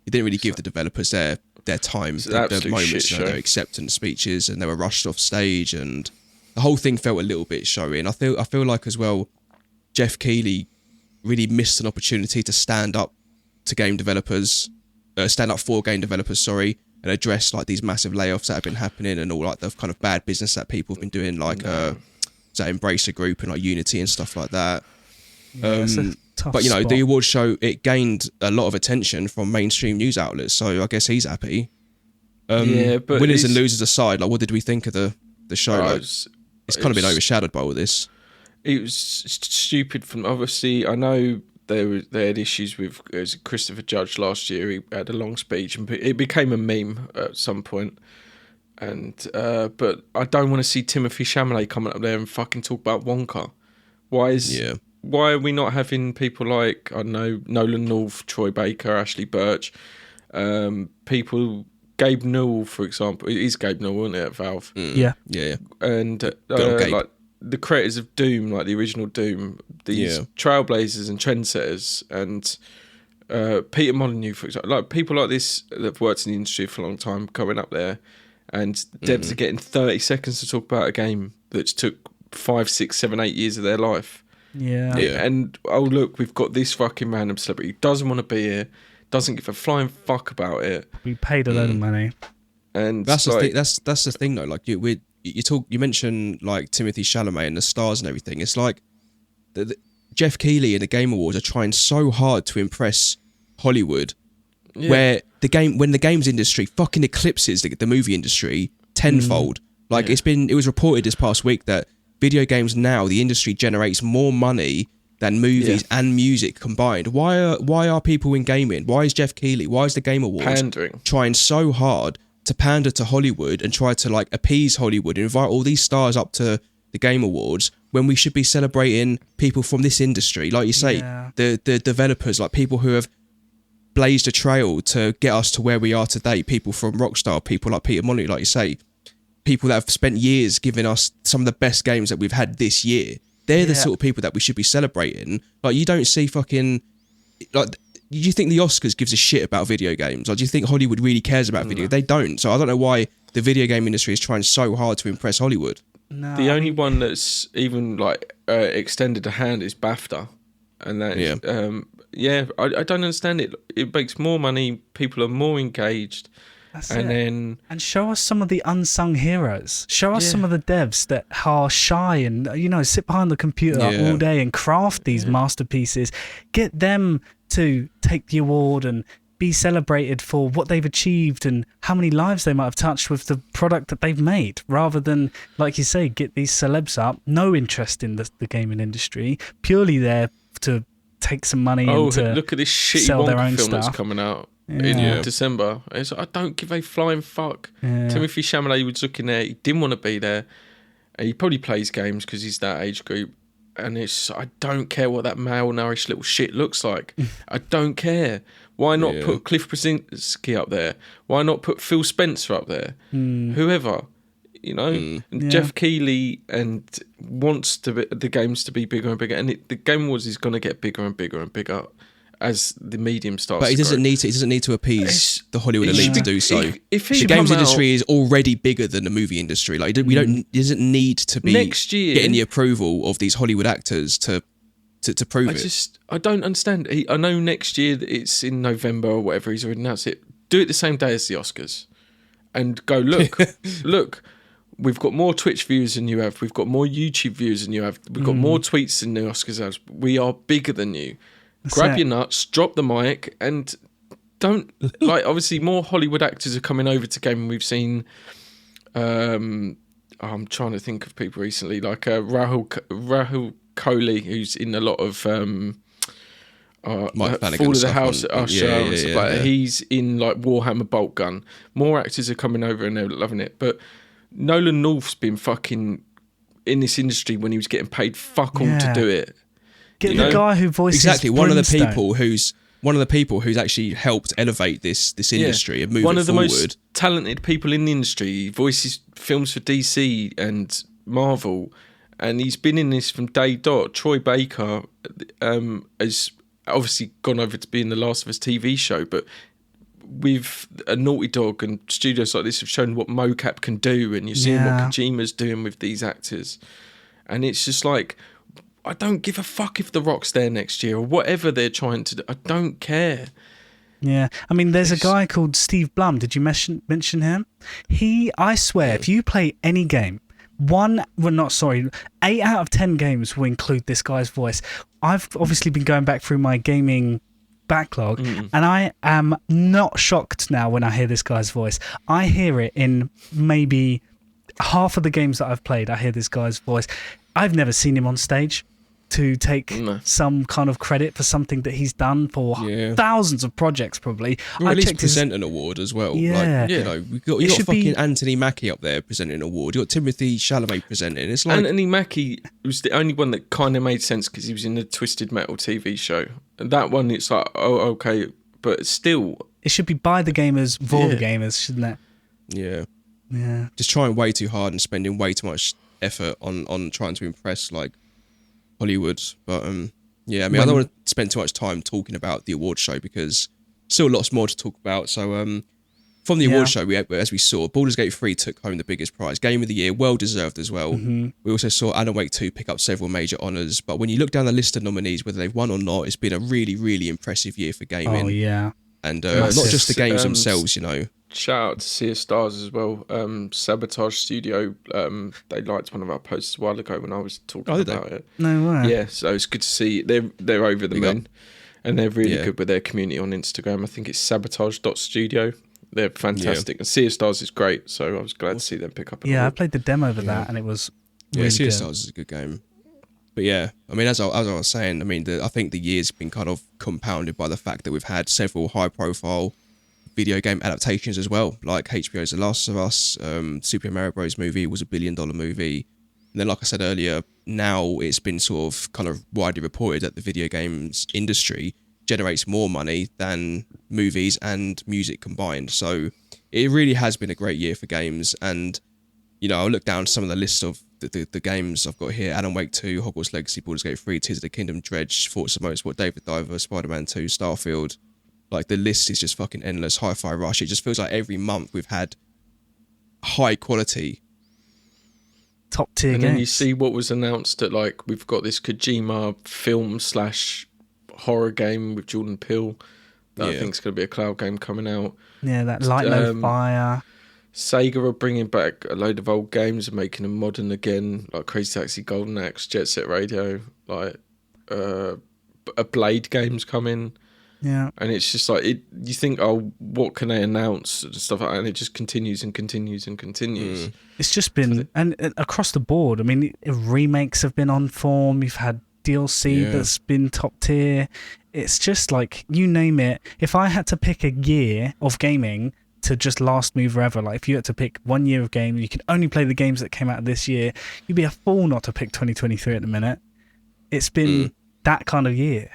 It didn't really give the developers their time, their moments, their acceptance speeches, and they were rushed off stage, and the whole thing felt a little bit showy. And I feel like as well, Jeff Keighley really missed an opportunity to stand up for game developers, and address like these massive layoffs that have been happening and all like the kind of bad business that people have been doing, like that embrace a group and like unity and stuff like that. It's a tough But spot. the awards show, it gained a lot of attention from mainstream news outlets, so I guess he's happy. But winners and losers aside, like what did we think of the show? Like, it's kind of been overshadowed by all this. It was stupid. From obviously, I know they had issues with Christopher Judge last year. He had a long speech and it became a meme at some point. And but I don't want to see Timothée Chalamet coming up there and fucking talk about Wonka. Why are we not having people like, I don't know, Nolan North, Troy Baker, Ashley Birch, people, Gabe Newell, for example. It is Gabe Newell, isn't it, at Valve? Yeah. And like the creators of Doom, like the original Doom, these trailblazers and trendsetters, and Peter Molyneux, for example, like people like this that have worked in the industry for a long time coming up there, and devs are getting 30 seconds to talk about a game that took 5, 6, 7, 8 years of their life. Yeah. And oh look, we've got this fucking random celebrity who doesn't want to be here, doesn't give a flying fuck about it. We paid a load of money. And that's the thing. That's the thing though. Like you mentioned like Timothée Chalamet and the stars and everything. It's like Jeff Keighley and the Game Awards are trying so hard to impress Hollywood, where when the games industry fucking eclipses the movie industry tenfold. Like it was reported this past week that video games now, the industry generates more money than movies and music combined. Why are people in gaming? Why is Jeff Keighley? Why is the Game Awards pandering, trying so hard to pander to Hollywood and try to like appease Hollywood and invite all these stars up to the Game Awards when we should be celebrating people from this industry? Like you say, the developers, like people who have blazed a trail to get us to where we are today, people from Rockstar, people like Peter Molyneux, like you say, people that have spent years giving us some of the best games that we've had this year. They're the sort of people that we should be celebrating. Like, you don't see fucking... Like, do you think the Oscars gives a shit about video games? Or do you think Hollywood really cares about video? They don't. So I don't know why the video game industry is trying so hard to impress Hollywood. No, the only one that's even, like, extended a hand is BAFTA. And that is... I don't understand it. It makes more money. People are more engaged. And show us some of the unsung heroes. Show us some of the devs that are shy and, sit behind the computer all day and craft these masterpieces. Get them to take the award and be celebrated for what they've achieved and how many lives they might have touched with the product that they've made, rather than, like you say, get these celebs up, no interest in the gaming industry, purely there to take some money and to look at this shitty sell their Wonka own film stuff. that's coming out in December. I don't give a flying fuck. Timothée Chalamet was looking there. He didn't want to be there. And he probably plays games because he's that age group. And I don't care what that malnourished little shit looks like. I don't care. Why not put Cliff Brzezinski up there? Why not put Phil Spencer up there? Whoever. Jeff Keighley wants the games to be bigger and bigger, and the Game Awards is going to get bigger and bigger and bigger as the medium starts. But he doesn't need to appease the Hollywood elite to do so. If the games industry is already bigger than the movie industry. Like he doesn't need to be next year getting the approval of these Hollywood actors to prove it. I don't understand. I know next year it's in November or whatever. He's already announced it. Do it the same day as the Oscars, and go look. We've got more Twitch views than you have. We've got more YouTube views than you have. We've got more tweets than the Oscars have. We are bigger than you. Grab your nuts, drop the mic, and don't... obviously, more Hollywood actors are coming over to gaming. We've seen... I'm trying to think of people recently, like Rahul Kohli, who's in a lot of... Fall of the House at Usher and stuff like that. He's in, like, Warhammer Bolt Gun. More actors are coming over and they're loving it. But... Nolan North's been fucking in this industry when he was getting paid fuck all to do it. Get the guy who voices one of the people who's actually helped elevate this industry and move one it of the forward. most talented people in the industry. He voices films for DC and Marvel, and he's been in this from day dot. Troy Baker has obviously gone over to be in the Last of Us TV show, but with a Naughty Dog and studios like this have shown what mocap can do, and you're seeing what Kojima's doing with these actors, and it's just like, I don't give a fuck if The Rock's there next year or whatever they're trying to do. I don't care. Yeah, I mean, there's a guy called Steve Blum. Did you mention him? I swear, if you play any game, 8 out of 10 games will include this guy's voice. I've obviously been going back through my gaming backlog, and I am not shocked now when I hear this guy's voice. I hear it in maybe half of the games that I've played. I hear this guy's voice. I've never seen him on stage to take some kind of credit for something that he's done for thousands of projects, probably. Or at least present an award as well. Yeah. Like, you know, you got fucking Anthony Mackie up there presenting an award. You got Timothy Chalamet presenting. It's like Anthony Mackie was the only one that kind of made sense because he was in the Twisted Metal TV show. And that one, it's like, oh, okay, but still, it should be by the gamers for the gamers, shouldn't it? Yeah. Just trying way too hard and spending way too much effort on trying to impress like Hollywood. But I mean, I don't want to spend too much time talking about the award show because still lots more to talk about. So from the award show, as we saw, Baldur's Gate 3 took home the biggest prize, Game of the Year, well deserved as well. We also saw Alan Wake 2 pick up several major honours, but when you look down the list of nominees, whether they've won or not, it's been a really, really impressive year for gaming. Oh yeah, and not just the games themselves, you know. Shout out to Sea of Stars as well. Sabotage Studio, they liked one of our posts a while ago when I was talking about it. No way. Yeah, so it's good to see they're over the moon, and they're really good with their community on Instagram. I think it's sabotage.studio. They're fantastic. And Sea of Stars is great, so I was glad to see them pick up an award. I played the demo of that, and it was really Sea of Stars is a good game. But yeah, I mean, as I was saying, I mean, I think the year's been kind of compounded by the fact that we've had several high-profile video game adaptations as well, like HBO's The Last of Us, Super Mario Bros. Movie was $1 billion movie. And then, like I said earlier, now it's been sort of kind of widely reported that the video games industry generates more money than movies and music combined. So it really has been a great year for games. And, you know, I'll look down some of the lists of the games I've got here: Alan Wake 2, Hogwarts Legacy, Baldur's Gate 3, Tears of the Kingdom, Dredge, Forza Motorsport, David Diver, Spider-Man 2, Starfield. Like, the list is just fucking endless. Hi-Fi Rush. It just feels like every month we've had high quality, top tier games. And then you see what was announced at, like, we've got this Kojima film / horror game with Jordan Peele that I think is going to be a cloud game coming out. Yeah, that Light No Fire. Sega are bringing back a load of old games and making them modern again, like Crazy Taxi, Golden Axe, Jet Set Radio, like a Blade game's coming. Yeah. And it's just like, you think, oh, what can they announce and stuff like that, and it just continues and continues and continues. It's just been, and across the board, I mean, remakes have been on form, you've had DLC that's been top tier. It's just like, you name it. If I had to pick a year of gaming to just last me forever, like if you had to pick 1 year of game, you can only play the games that came out this year, you'd be a fool not to pick 2023 at the minute. It's been that kind of year.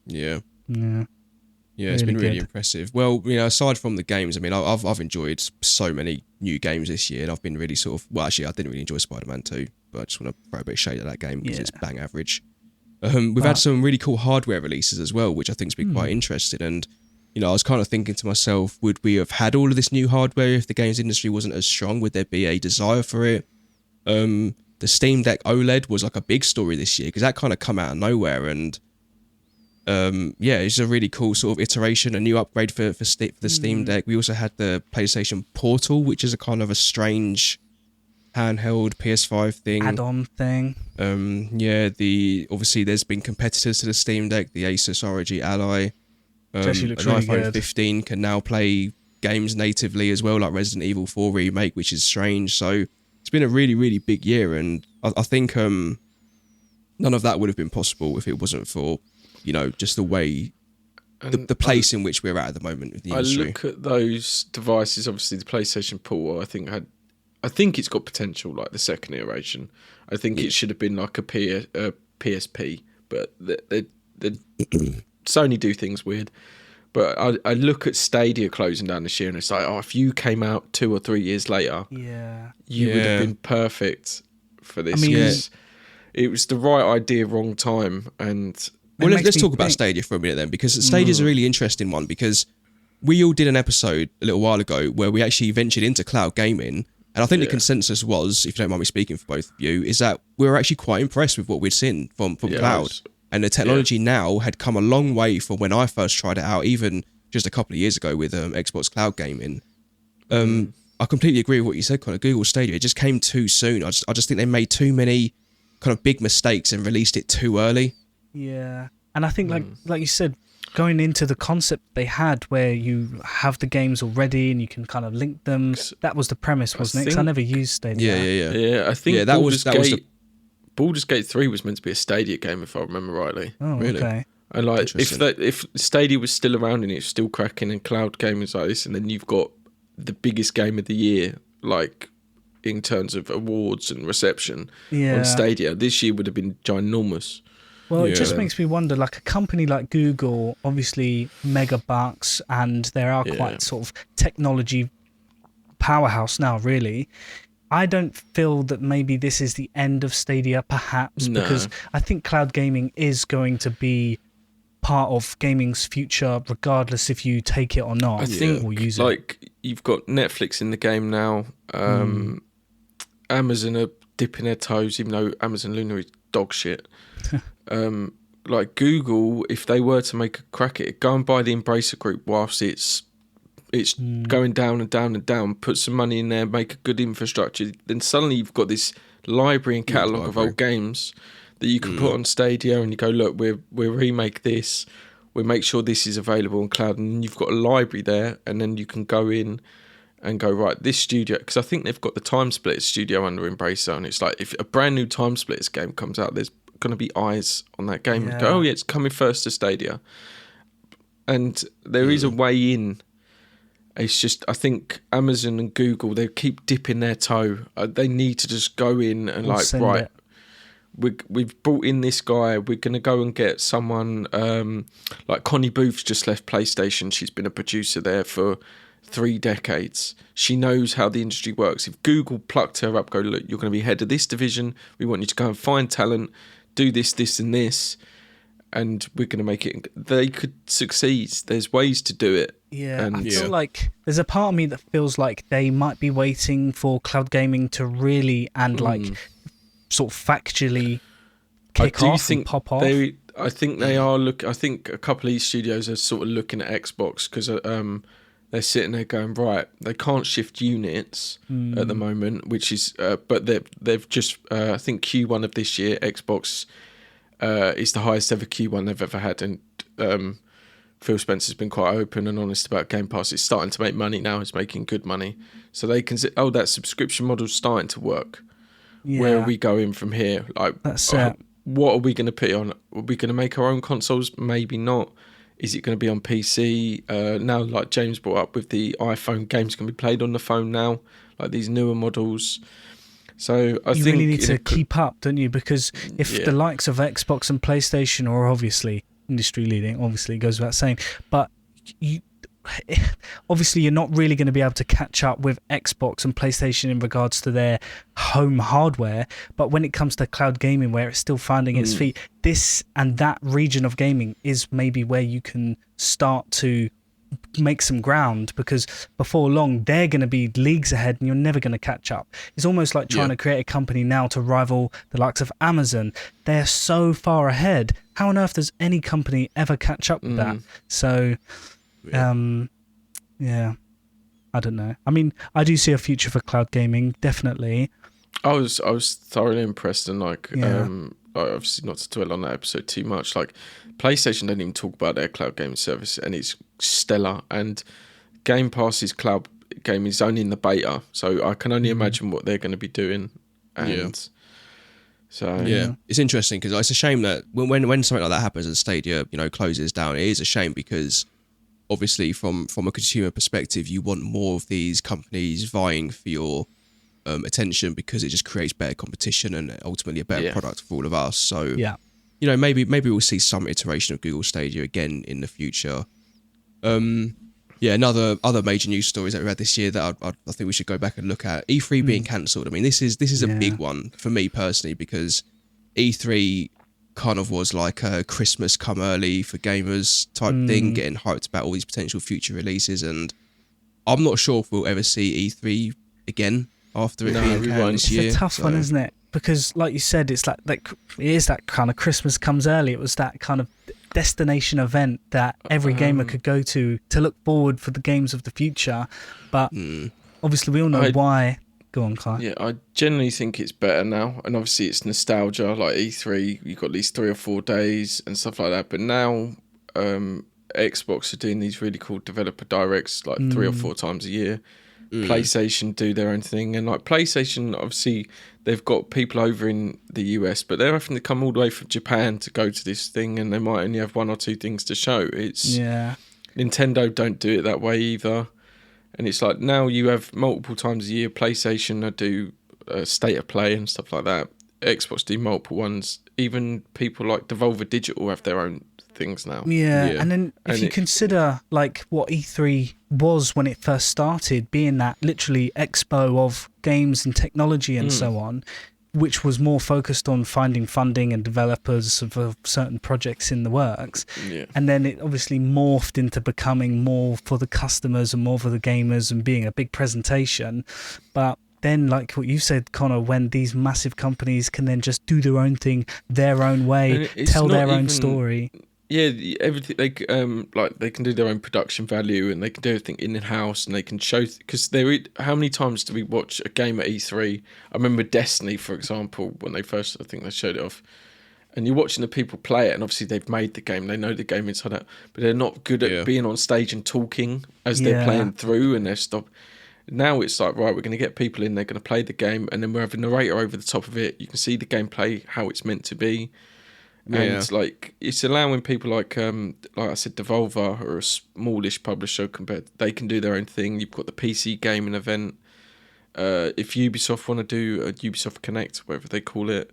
Yeah, really it's been really good. impressive. Well, you know, aside from the games, I mean, I've enjoyed so many new games this year, and I've been really sort of, well, actually, I didn't really enjoy Spider-Man 2, but I just want to throw a bit of shade at that game because it's bang average. We've had some really cool hardware releases as well, which I think's been quite interesting. And, you know, I was kind of thinking to myself, would we have had all of this new hardware if the games industry wasn't as strong? Would there be a desire for it? The Steam Deck OLED was like a big story this year because that kind of come out of nowhere, and it's a really cool sort of iteration, a new upgrade for the Steam Deck. We also had the PlayStation Portal, which is a kind of a strange handheld PS5 thing, add-on thing. Obviously there's been competitors to the Steam Deck, the Asus ROG Ally. Actually looks an really iPhone good. 15 can now play games natively as well, like Resident Evil 4 Remake, which is strange. So it's been a really, really big year, and I think none of that would have been possible if it wasn't for, you know, just the way, the place in which we're at the moment with the industry. I look at those devices, obviously the PlayStation Portal, I think it's got potential, like the second iteration. I think it should have been like a PSP, but the Sony do things weird. But I look at Stadia closing down this year, and it's like, if you came out 2 or 3 years later, you would have been perfect for this. I mean, it was the right idea, wrong time, and... Well, let's talk about Stadia for a minute then, because Stadia's a really interesting one, because we all did an episode a little while ago where we actually ventured into cloud gaming, and I think the consensus was, if you don't mind me speaking for both of you, is that we were actually quite impressed with what we'd seen from cloud. And the technology now had come a long way from when I first tried it out, even just a couple of years ago with Xbox Cloud Gaming. I completely agree with what you said, Connor. Google Stadia, it just came too soon. I just think they made too many kind of big mistakes and released it too early. Yeah. And I think, like you said, going into the concept they had where you have the games already and you can kind of link them, that was the premise, wasn't it? 'Cause I never used Stadia. Yeah, I think that was Baldur's Gate 3 was meant to be a Stadia game, if I remember rightly. Oh, Really? okay. And like, if Stadia was still around and it's still cracking and cloud gaming like this, and then you've got the biggest game of the year, like in terms of awards and reception on Stadia, this year would have been ginormous. Well, it just makes me wonder, like a company like Google, obviously mega bucks, and they are quite sort of technology powerhouse now, really. I don't feel that maybe this is the end of Stadia, perhaps, because I think cloud gaming is going to be part of gaming's future, regardless if you take it or not. I think, or use like, you've got Netflix in the game now. Amazon are dipping their toes, even though Amazon Luna is dog shit. Like Google, if they were to make a crack at it, go and buy the Embracer Group whilst it's going down and down and down, put some money in there, make a good infrastructure, then suddenly you've got this library and catalogue of old games that you can put on Stadia, and you go, look, we'll remake this, we'll make sure this is available on cloud, and you've got a library there, and then you can go in and go, right, this studio, because I think they've got the Time Splitters studio under Embracer, and it's like, if a brand new Time Splitters game comes out, there's going to be eyes on that game and go, oh yeah, it's coming first to Stadia. And there is a way in. It's just, I think Amazon and Google, they keep dipping their toe. They need to just go in and like, right, we've brought in this guy, we're going to go and get someone, like Connie Booth's just left PlayStation. She's been a producer there for 3 decades. She knows how the industry works. If Google plucked her up, go, look, you're going to be head of this division, we want you to go and find talent, do this, this and this, and we're going to make it. They could succeed. There's ways to do it. Yeah, I feel like there's a part of me that feels like they might be waiting for cloud gaming to really and like sort of factually kick off and pop off. I think they are I think a couple of these studios are sort of looking at Xbox because they're sitting there going, right, they can't shift units at the moment, which is, but they've just, I think Q1 of this year, Xbox is the highest ever Q1 they've ever had, and Phil Spencer's been quite open and honest about Game Pass. It's starting to make money now, it's making good money. So they can say, oh, that subscription model's starting to work. Yeah. Where are we going from here? Like, that's it. What are we going to put on? Are we going to make our own consoles? Maybe not. Is it going to be on PC? Now, like James brought up with the iPhone, games can be played on the phone now, like these newer models. So I think you really need to keep up, don't you? Because if the likes of Xbox and PlayStation are obviously industry leading, obviously it goes without saying, but obviously you're not really going to be able to catch up with Xbox and PlayStation in regards to their home hardware. But when it comes to cloud gaming, where it's still finding its feet, this and that region of gaming is maybe where you can start to make some ground, because before long they're going to be leagues ahead and you're never going to catch up. It's almost like trying to create a company now to rival the likes of Amazon. They're so far ahead. How on earth does any company ever catch up with that? So I don't know. I mean, I do see a future for cloud gaming, definitely. I was thoroughly impressed, and obviously not to dwell on that episode too much, like PlayStation don't even talk about their cloud gaming service, and it's stellar. And Game Pass's cloud game is only in the beta, so I can only imagine what they're going to be doing. And so it's interesting because it's a shame that when something like that happens and Stadia, closes down, it is a shame because obviously from a consumer perspective, you want more of these companies vying for your attention, because it just creates better competition and ultimately a better product for all of us. So maybe we'll see some iteration of Google Stadia again in the future. Other major news stories that we had this year that I think we should go back and look at. E3 being cancelled. I mean, this is a big one for me personally, because E3 kind of was like a Christmas come early for gamers type thing, getting hyped about all these potential future releases, and I'm not sure if we'll ever see E3 again after it being canned this year. It's a tough one, isn't it? Because like you said, it's like it is that kind of Christmas comes early. It was that kind of destination event that every gamer could go to look forward for the games of the future. But Obviously, we all know why. Go on, Kai. Yeah, I generally think it's better now, and obviously it's nostalgia. Like E3, you've got at least 3 or 4 days and stuff like that. But now, Xbox are doing these really cool developer directs like 3 or 4 times a year. PlayStation do their own thing, and like PlayStation, obviously they've got people over in the US, but they're having to come all the way from Japan to go to this thing, and they might only have 1 or 2 things to show. It's Nintendo don't do it that way either. And it's like now you have multiple times a year. PlayStation do state of play and stuff like that. Xbox do multiple ones. Even people like Devolver Digital have their own things now. Yeah. And then if you consider like what E3 was when it first started, being that literally expo of games and technology and so on, which was more focused on finding funding and developers for certain projects in the works. Yeah. And then it obviously morphed into becoming more for the customers and more for the gamers and being a big presentation. But then, like what you said, Connor, when these massive companies can then just do their own thing, their own way, tell their own story. Yeah, everything they they can do their own production value, and they can do everything in house, and they can show because how many times do we watch a game at E3? I remember Destiny, for example, when they first, I think they showed it off, and you're watching the people play it, and obviously they've made the game, they know the game inside out, but they're not good at being on stage and talking as they're playing through, and they're stopped. Now it's like, right, we're going to get people in, they're going to play the game, and then we have a narrator over the top of it. You can see the gameplay, how it's meant to be. And like it's allowing people like I said, Devolver, who are a smallish publisher compared, they can do their own thing. You've got the PC gaming event. If Ubisoft want to do a Ubisoft Connect, whatever they call it,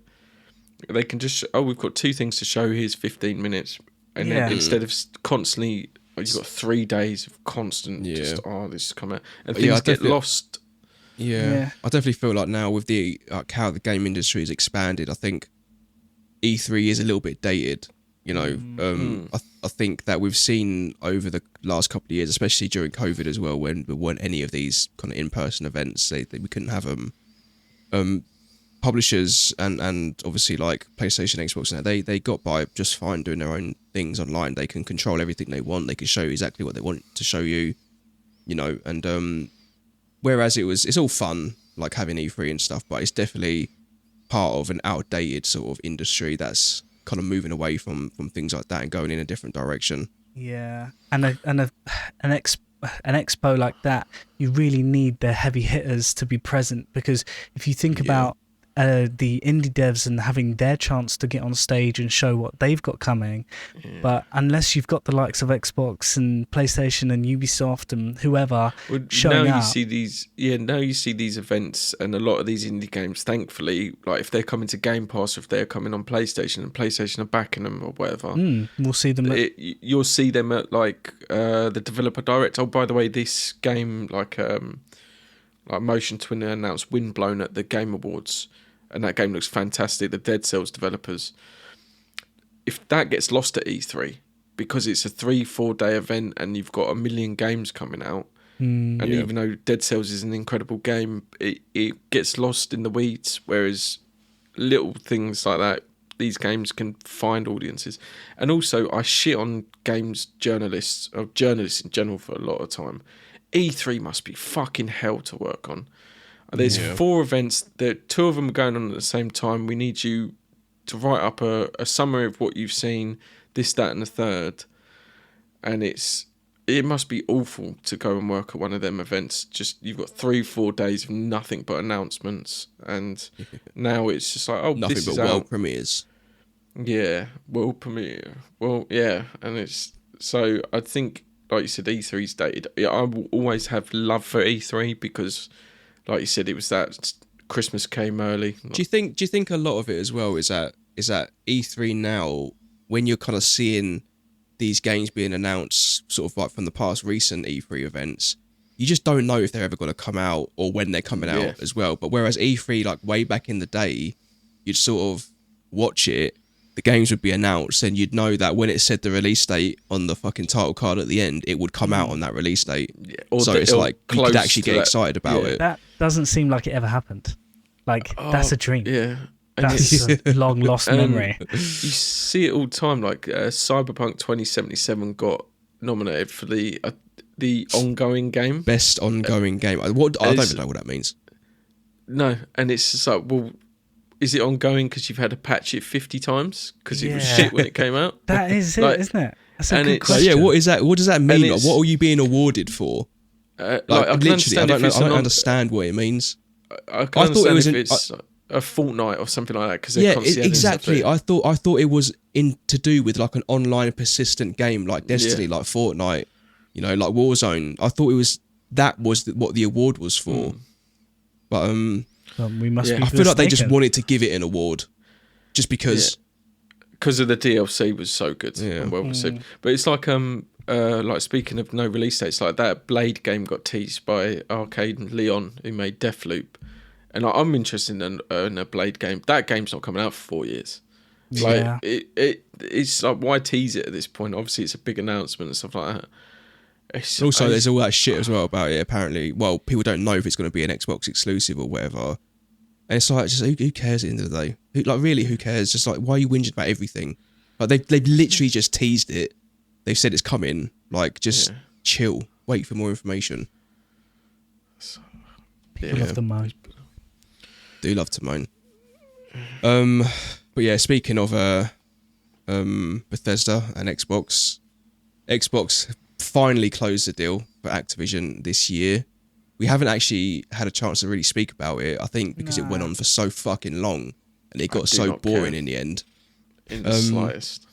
they can just we've got 2 things to show. Here's 15 minutes, and then instead of constantly, you've got 3 days of constant. Just this is coming, and things get lost. I definitely feel like now with the how the game industry has expanded, I think E3 is a little bit dated, you know. I think that we've seen over the last couple of years, especially during COVID as well, when there weren't any of these kind of in-person events, we couldn't have publishers and obviously like PlayStation, Xbox, and they got by just fine doing their own things online. They can control everything they want. They can show you exactly what they want to show you, you know. And whereas it's all fun, like having E3 and stuff, but it's definitely part of an outdated sort of industry that's kind of moving away from things like that and going in a different direction. Yeah, and an expo like that, you really need the heavy hitters to be present, because if you think about the indie devs and having their chance to get on stage and show what they've got coming, but unless you've got the likes of Xbox and PlayStation and Ubisoft and whoever showing now up, now you see these events, and a lot of these indie games, thankfully, like if they're coming to Game Pass, if they're coming on PlayStation and PlayStation are backing them or whatever, we'll see them. You'll see them at like the developer direct. Oh, by the way, this game like Motion Twin announced Windblown at the Game Awards, and that game looks fantastic. The Dead Cells developers. If that gets lost at E3, because it's a 3-4 day event and you've got 1 million games coming out, and even though Dead Cells is an incredible game, it gets lost in the weeds. Whereas little things like that, these games can find audiences. And also, I shit on games journalists, or journalists in general, for a lot of time. E3 must be fucking hell to work on. There's 4 events, 2 of them are going on at the same time. We need you to write up a summary of what you've seen, this, that, and the third. And it must be awful to go and work at one of them events. Just, you've got 3-4 days of nothing but announcements. And now it's just like, nothing this but is world out. premieres. Yeah, world premiere. Well, yeah. And it's, so I think, like you said, E3's dated. I will always have love for E3 because, like you said, it was that Christmas came early. Do you think a lot of it as well is that E3 now, when you're kind of seeing these games being announced sort of like from the past recent E3 events, you just don't know if they're ever going to come out or when they're coming out as well. But whereas E3, like way back in the day, you'd sort of watch it, the games would be announced, and you'd know that when it said the release date on the fucking title card at the end, it would come out on that release date. Yeah. So it's like you could actually get excited about it. That doesn't seem like it ever happened. Like, that's a dream. Yeah. That's a long lost memory. You see it all the time. Like Cyberpunk 2077 got nominated for the the ongoing game. Best ongoing game. What? I don't even know what that means. No, and it's just like, well, is it ongoing because you've had to patch it 50 times because it was shit when it came out? That is it, isn't it? That's a good So question. yeah, what is that? What does that mean? Like, what are you being awarded for? Literally, I don't understand what it means. I thought it was it's a Fortnite or something like that because exactly. I thought it was to do with like an online persistent game like Destiny, like Fortnite, like Warzone. I thought that was what the award was for. But we must. Be I feel like they just wanted to give it an award, just because. Because of the DLC was so good and well received. But it's like speaking of no release dates, like that Blade game got teased by Arcade and Leon, who made Deathloop, and I'm interested in a Blade game. That game's not coming out for 4 years. Like it's like, why tease it at this point? Obviously, it's a big announcement and stuff like that. Also, there's all that shit as well about it. Apparently, well, people don't know if it's going to be an Xbox exclusive or whatever. And it's like, just who cares at the end of the day? Really, who cares? Just like, why are you whinging about everything? Like they've literally just teased it. They've said it's coming. Like, just chill. Wait for more information. People love to moan. Do love to moan. But yeah, speaking of Bethesda and Xbox finally closed the deal for Activision this year. We haven't actually had a chance to really speak about it, I think, because it went on for so fucking long and it got so boring in the end. In the slightest.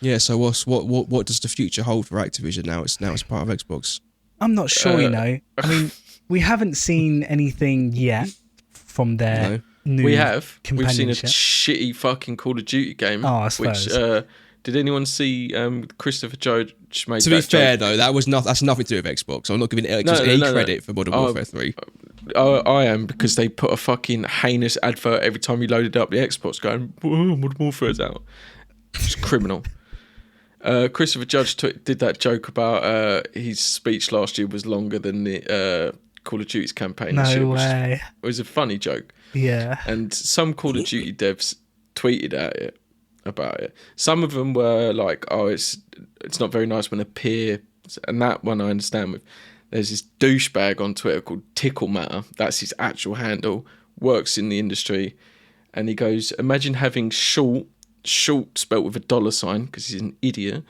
Yeah, so what does the future hold for Activision now? It's part of Xbox. I'm not sure, I mean, we haven't seen anything yet from their new We've seen a companionship. shitty fucking Call of Duty game. Oh, I suppose. Which did anyone see Christopher Judge made? To be fair, though, that's nothing to do with Xbox. I'm not giving any credit for Modern Warfare 3. I am, because they put a fucking heinous advert every time you loaded up the Xbox going, "Whoa, Modern Warfare's out." It's criminal. Christopher Judge did that joke about his speech last year was longer than the Call of Duty's campaign. No way. It was a funny joke. Yeah. And some Call of Duty devs tweeted about it. Some of them were like, "Oh, it's not very nice when a peer," and that one I understand with. There's this douchebag on Twitter called Tickle Matter. That's his actual handle. Works in the industry, and he goes, "Imagine having short spelt with a $sign because he's an idiot.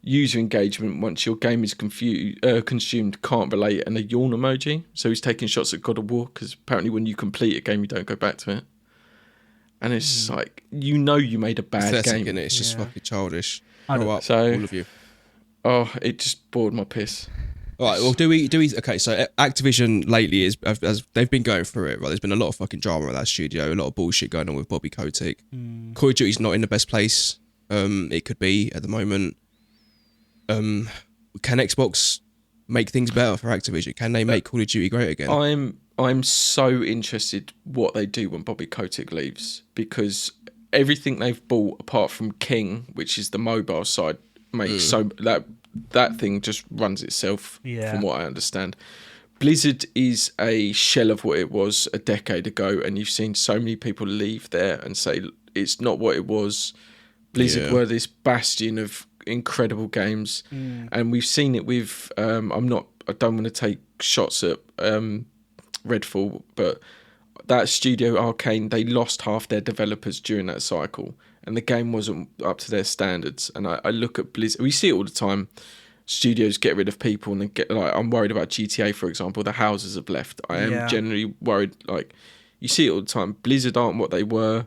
User engagement once your game is consumed can't relate, and a yawn emoji." So he's taking shots at God of War because apparently when you complete a game, you don't go back to it. And it's just like, you made a bad game. Innit? It's just fucking childish. Grow up, all of you. Oh, it just bored my piss. All right, well, do we? Okay, so Activision lately as they've been going through it. Right, there's been a lot of fucking drama at that studio, a lot of bullshit going on with Bobby Kotick. Call of Duty's not in the best place. It could be at the moment. Can Xbox make things better for Activision? Can they make Call of Duty great again? I'm so interested what they do when Bobby Kotick leaves, because everything they've bought apart from King, which is the mobile side, makes so that thing just runs itself from what I understand. Blizzard is a shell of what it was a decade ago, and you've seen so many people leave there and say it's not what it was. Blizzard were this bastion of incredible games, and we've seen it with I don't want to take shots at Redfall, but that studio Arcane, they lost half their developers during that cycle, and the game wasn't up to their standards. And I look at Blizzard, we see it all the time. Studios get rid of people, and then I'm worried about GTA, for example. The houses have left. I am generally worried. Like, you see it all the time. Blizzard aren't what they were.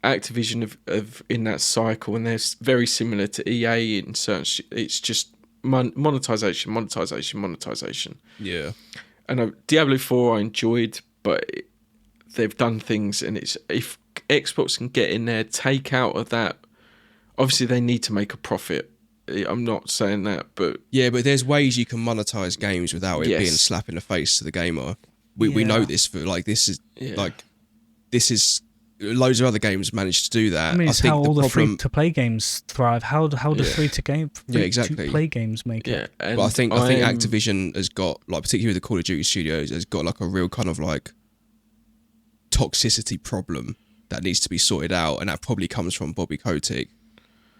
Activision of in that cycle, and they're very similar to EA in certain. It's just monetization. Yeah. And Diablo 4 I enjoyed, but they've done things, and it's, if Xbox can get in there, take out of that. Obviously, they need to make a profit. I'm not saying that, but but there's ways you can monetize games without it being a slap in the face to the gamer. We know this for this is loads of other games managed to do that. I mean, it's think how all the problem, free-to-play games thrive. How do exactly. free-to-play games make it? And but I think Activision has got, like, particularly the Call of Duty studios, has got like a real kind of like toxicity problem that needs to be sorted out, and that probably comes from Bobby Kotick.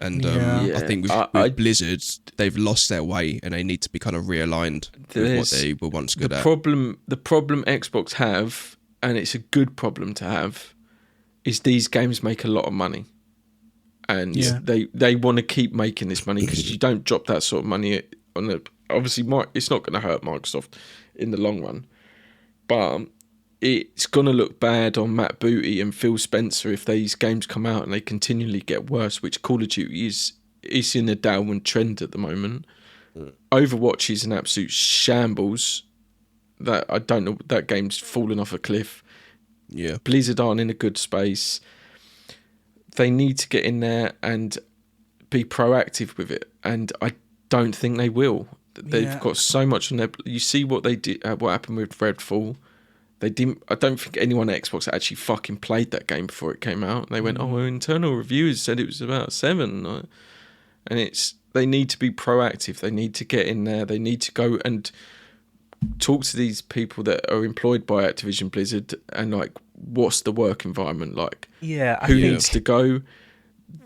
And Yeah. I think with Blizzard, they've lost their way and they need to be kind of realigned with what they were once good at. The problem Xbox have, and it's a good problem to have, is these games make a lot of money. And they want to keep making this money because you don't drop that sort of money on the... Obviously, it's not going to hurt Microsoft in the long run. But it's going to look bad on Matt Booty and Phil Spencer if these games come out and they continually get worse, which Call of Duty is in a downward trend at the moment. Overwatch is an absolute shambles. That I don't know, that game's fallen off a cliff. Yeah. Blizzard aren't in a good space. They need to get in there and be proactive with it, and I don't think they will. They've got so much on their... You see what they did, what happened with Redfall. They didn't. I don't think anyone at Xbox actually fucking played that game before it came out. They went, "Oh, internal reviewers said it was about 7," and they need to be proactive. They need to get in there. They need to go and talk to these people that are employed by Activision Blizzard and like, what's the work environment like? Yeah, Who needs to go?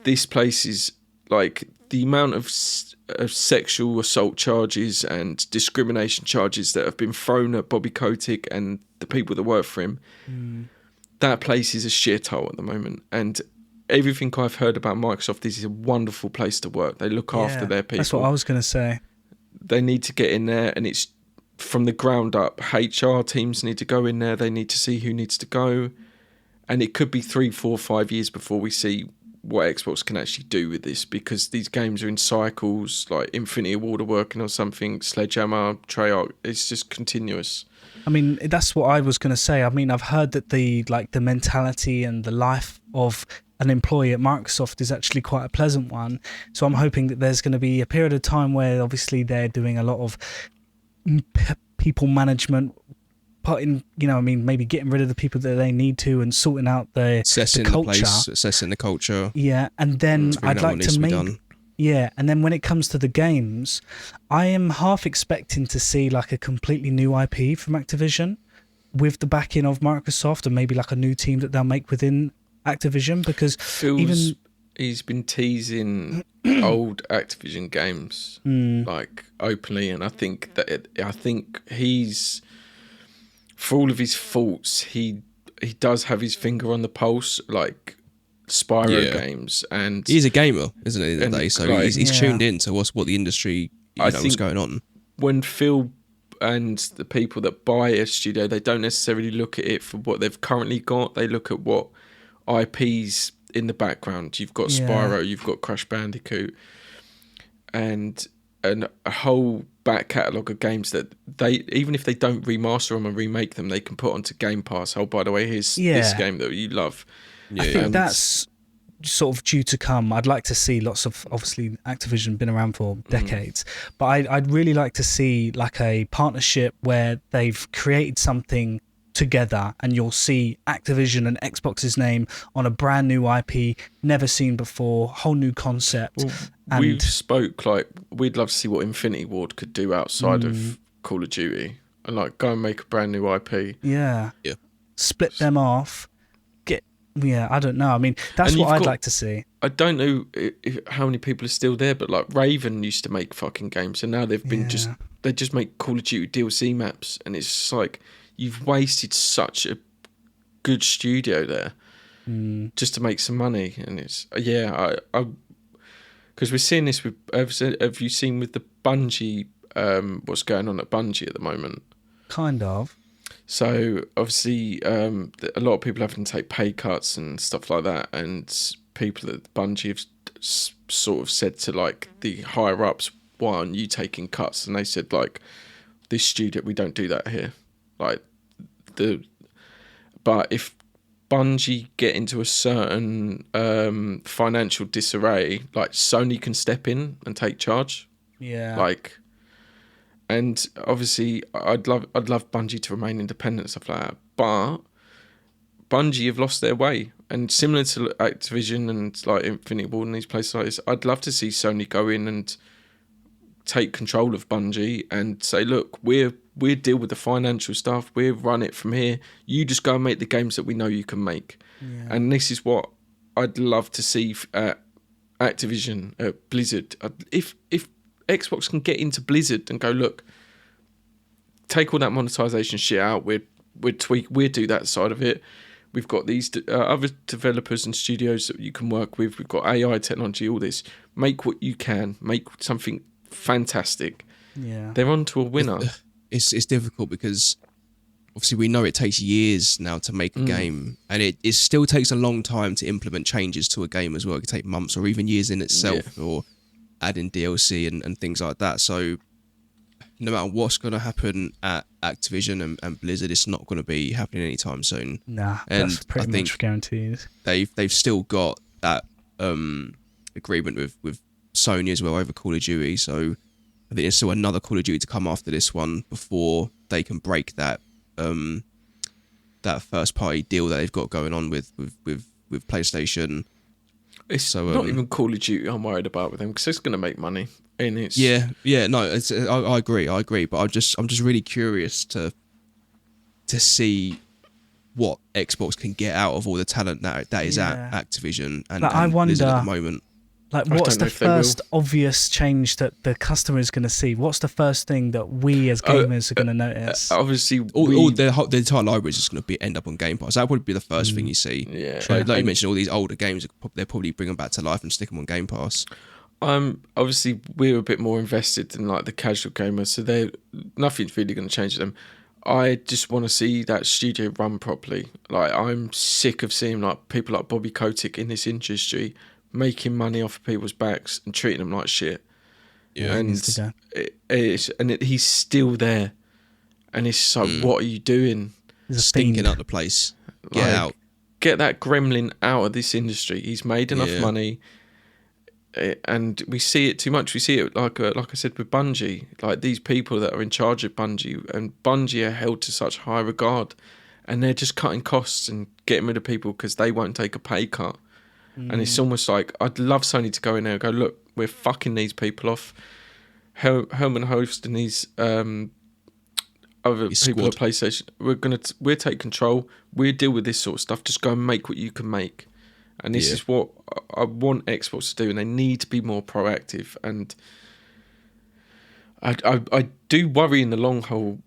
This place is like the amount of sexual assault charges and discrimination charges that have been thrown at Bobby Kotick and the people that work for him. That place is a shithole at the moment, and everything I've heard about Microsoft, this is a wonderful place to work. They look after their people. That's what I was going to say. They need to get in there, and it's from the ground up. HR teams need to go in there. They need to see who needs to go, and it could be 3, 4, 5 years before we see what Xbox can actually do with this, because these games are in cycles, like Infinity Ward are working on something, Sledgehammer, Treyarch, it's just continuous. I mean, that's what I was going to say. I mean, I've heard that the mentality and the life of an employee at Microsoft is actually quite a pleasant one. So I'm hoping that there's going to be a period of time where obviously they're doing a lot of people management, putting, maybe getting rid of the people that they need to and sorting out the culture. Assessing the culture. Yeah, and then I'd like to make... Yeah, and then when it comes to the games, I am half expecting to see like a completely new IP from Activision with the backing of Microsoft, and maybe like a new team that they'll make within Activision, because he's been teasing old Activision games like openly, and I think he's, for all of his faults, he does have his finger on the pulse, like Spyro games, and he's a gamer, isn't he? In the day, so he's tuned in to what the industry, what's going on. When Phil and the people that buy a studio, they don't necessarily look at it for what they've currently got. They look at what IPs in the background. You've got Spyro, you've got Crash Bandicoot, and a whole back catalogue of games that they, even if they don't remaster them and remake them, they can put onto Game Pass. Oh, by the way, here's this game that you love. I think that's sort of due to come. I'd like to see lots of, obviously Activision been around for decades, but I'd really like to see like a partnership where they've created something together and you'll see Activision and Xbox's name on a brand new IP, never seen before, whole new concept. Well, we've spoke like we'd love to see what Infinity Ward could do outside of Call of Duty, and like go and make a brand new IP. Yeah. Split them off. I don't know. I mean, that's what I'd like to see. I don't know how many people are still there, but like Raven used to make fucking games, and now they've been they just make Call of Duty DLC maps, and it's just like you've wasted such a good studio there just to make some money, and it's because we're seeing this with. Have you seen with the Bungie? What's going on at Bungie at the moment? Kind of. So obviously, a lot of people having to take pay cuts and stuff like that, and people at Bungie have sort of said to like the higher ups, "Why aren't you taking cuts?" And they said like, "This studio, we don't do that here." Like but if Bungie get into a certain financial disarray, like Sony can step in and take charge. Yeah. Like. And obviously, I'd love Bungie to remain independent and stuff like that. But Bungie have lost their way, and similar to Activision and like Infinity Ward and these places like this, I'd love to see Sony go in and take control of Bungie and say, "Look, we'll deal with the financial stuff. We'll run it from here. You just go and make the games that we know you can make." And this is what I'd love to see at Activision, Blizzard. If Xbox can get into Blizzard and go, look, take all that monetization shit out. We'd do that side of it. We've got these other developers and studios that you can work with. We've got AI technology, all this. Make what you can. Make something fantastic. Yeah. They're on to a winner. It's difficult because obviously we know it takes years now to make a game, and it still takes a long time to implement changes to a game as well. It could take months or even years in itself, or adding DLC and things like that. So no matter what's going to happen at Activision and Blizzard, it's not going to be happening anytime soon. Nah, and that's pretty much guaranteed. They've still got that agreement with Sony as well over Call of Duty. So I think there's still another Call of Duty to come after this one before they can break that that first party deal that they've got going on with PlayStation. It's not even Call of Duty I'm worried about with them, because it's going to make money. And it's I agree, but I'm just really curious to see what Xbox can get out of all the talent that is at Activision and I wonder, Blizzard at the moment. Like, what's the first obvious change that the customer is going to see? What's the first thing that we as gamers are going to notice? Obviously, all the entire library is just going to end up on Game Pass. That would be the first thing you see. Yeah, like you mentioned, all these older games, they'll probably bring them back to life and stick them on Game Pass. Obviously we're a bit more invested than like the casual gamers, so nothing's really going to change them. I just want to see that studio run properly. Like, I'm sick of seeing like people like Bobby Kotick in this industry making money off of people's backs and treating them like shit. Yeah, and he's still there, and it's like, what are you doing? Stinking up the place. Get out. Get that gremlin out of this industry. He's made enough money. And we see it too much. We see it like I said with Bungie, like these people that are in charge of Bungie, and Bungie are held to such high regard, and they're just cutting costs and getting rid of people because they won't take a pay cut. And it's almost like, I'd love Sony to go in there and go, look, we're fucking these people off. Herman Host and these other people at PlayStation, we'll take control. We'll deal with this sort of stuff. Just go and make what you can make. And this is what I want Xbox to do, and they need to be more proactive. And I do worry in the long haul,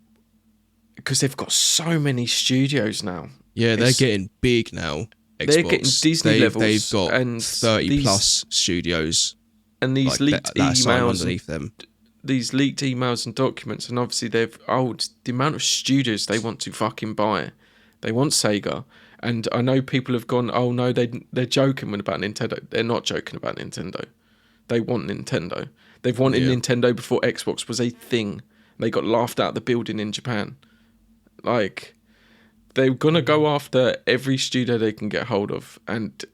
because they've got so many studios now. Yeah, they're getting big now. Xbox. They're getting Disney levels. They've got 30 plus studios, and these leaked emails underneath them. These leaked emails and documents, and obviously the amount of studios they want to fucking buy. They want Sega. And I know people have gone, oh no, they're joking about Nintendo. They're not joking about Nintendo. They want Nintendo. They've wanted Nintendo before Xbox was a thing. They got laughed out of the building in Japan. Like, they're going to go after every studio they can get hold of. And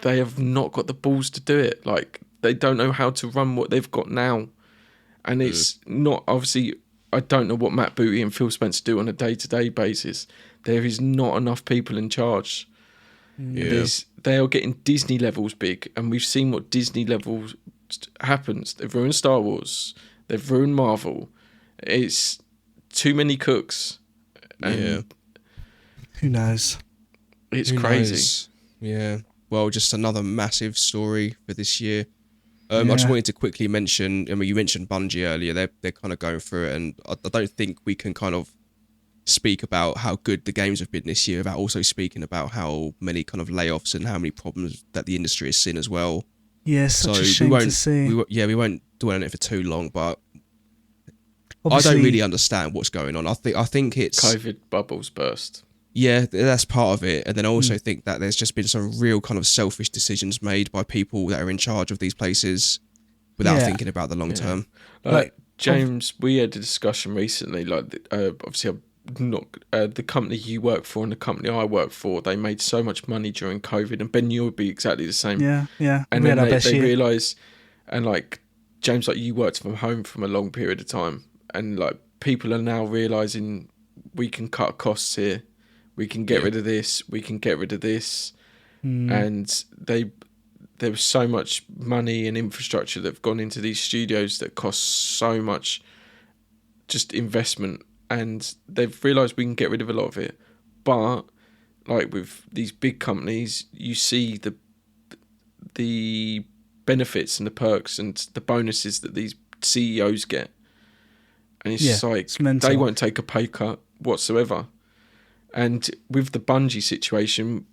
they have not got the balls to do it. Like, they don't know how to run what they've got now. And it's not, obviously, I don't know what Matt Booty and Phil Spencer do on a day-to-day basis. There is not enough people in charge. Yeah. They are getting Disney levels big, and we've seen what Disney levels happens. They've ruined Star Wars. They've ruined Marvel. It's too many cooks. And who knows? It's crazy. Yeah. Well, just another massive story for this year. I just wanted to quickly mention, I mean, you mentioned Bungie earlier. They're kind of going through it, and I don't think we can kind of speak about how good the games have been this year without also speaking about how many kind of layoffs and how many problems that the industry has seen as well. Yeah, such a shame to see. We won't dwell on it for too long, but obviously, I don't really understand what's going on. I think it's COVID bubbles burst. Yeah, that's part of it. And then I also think that there's just been some real kind of selfish decisions made by people that are in charge of these places without thinking about the long term. Like James, we had a discussion recently, like obviously I'm not the company you work for and the company I work for, they made so much money during COVID, and Ben, you would be exactly the same. Yeah. And then they realise, and like James, like you worked from home from a long period of time, and like people are now realising we can cut costs here, we can get rid of this, we can get rid of this, and there was so much money and infrastructure that have gone into these studios that cost so much just investment, and they've realised we can get rid of a lot of it. But like with these big companies, you see the benefits and the perks and the bonuses that these CEOs get. And it's just like, it's mental. they won't take a pay cut whatsoever. And with the Bungie situation,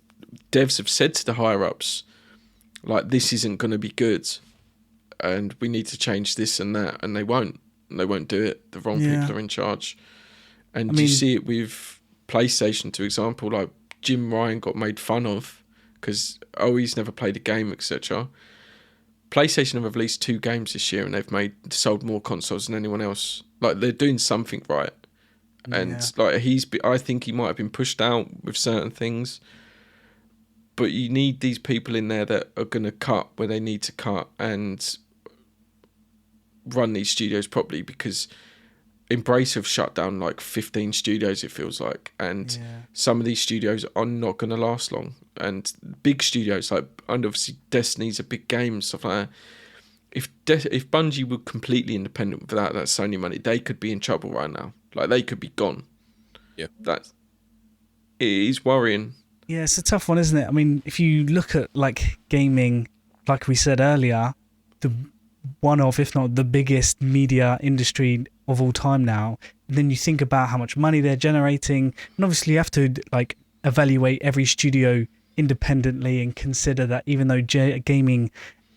devs have said to the higher-ups, like, this isn't going to be good, and we need to change this and that, and they won't. And they won't do it. The wrong people are in charge. And you see it with PlayStation, for example, like Jim Ryan got made fun of because, he's never played a game, etc. PlayStation have released 2 games this year, and they've sold more consoles than anyone else. Like, they're doing something right. And like, I think he might have been pushed out with certain things, but you need these people in there that are going to cut where they need to cut and run these studios properly, because Embrace have shut down like 15 studios, it feels like, and some of these studios are not going to last long. And big studios, like, and obviously Destiny's a big game, stuff like that. If Bungie were completely independent without that Sony money, they could be in trouble right now. Like, they could be gone. Yeah, it is worrying. Yeah, it's a tough one, isn't it? I mean, if you look at like gaming, like we said earlier, the one of, if not the biggest media industry of all time now, then you think about how much money they're generating, and obviously you have to like evaluate every studio independently and consider that even though gaming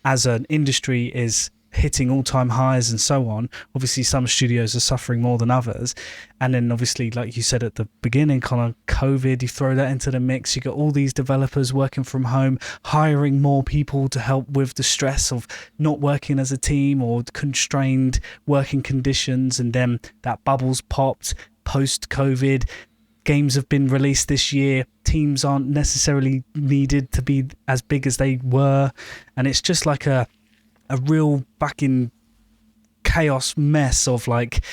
as an industry is hitting all-time highs and so on, obviously some studios are suffering more than others. And then obviously, like you said at the beginning, kind of COVID, you throw that into the mix, you got all these developers working from home, hiring more people to help with the stress of not working as a team or constrained working conditions, and then that bubble's popped post-COVID. Games have been released this year, teams aren't necessarily needed to be as big as they were, and it's just like a real fucking chaos mess of, like,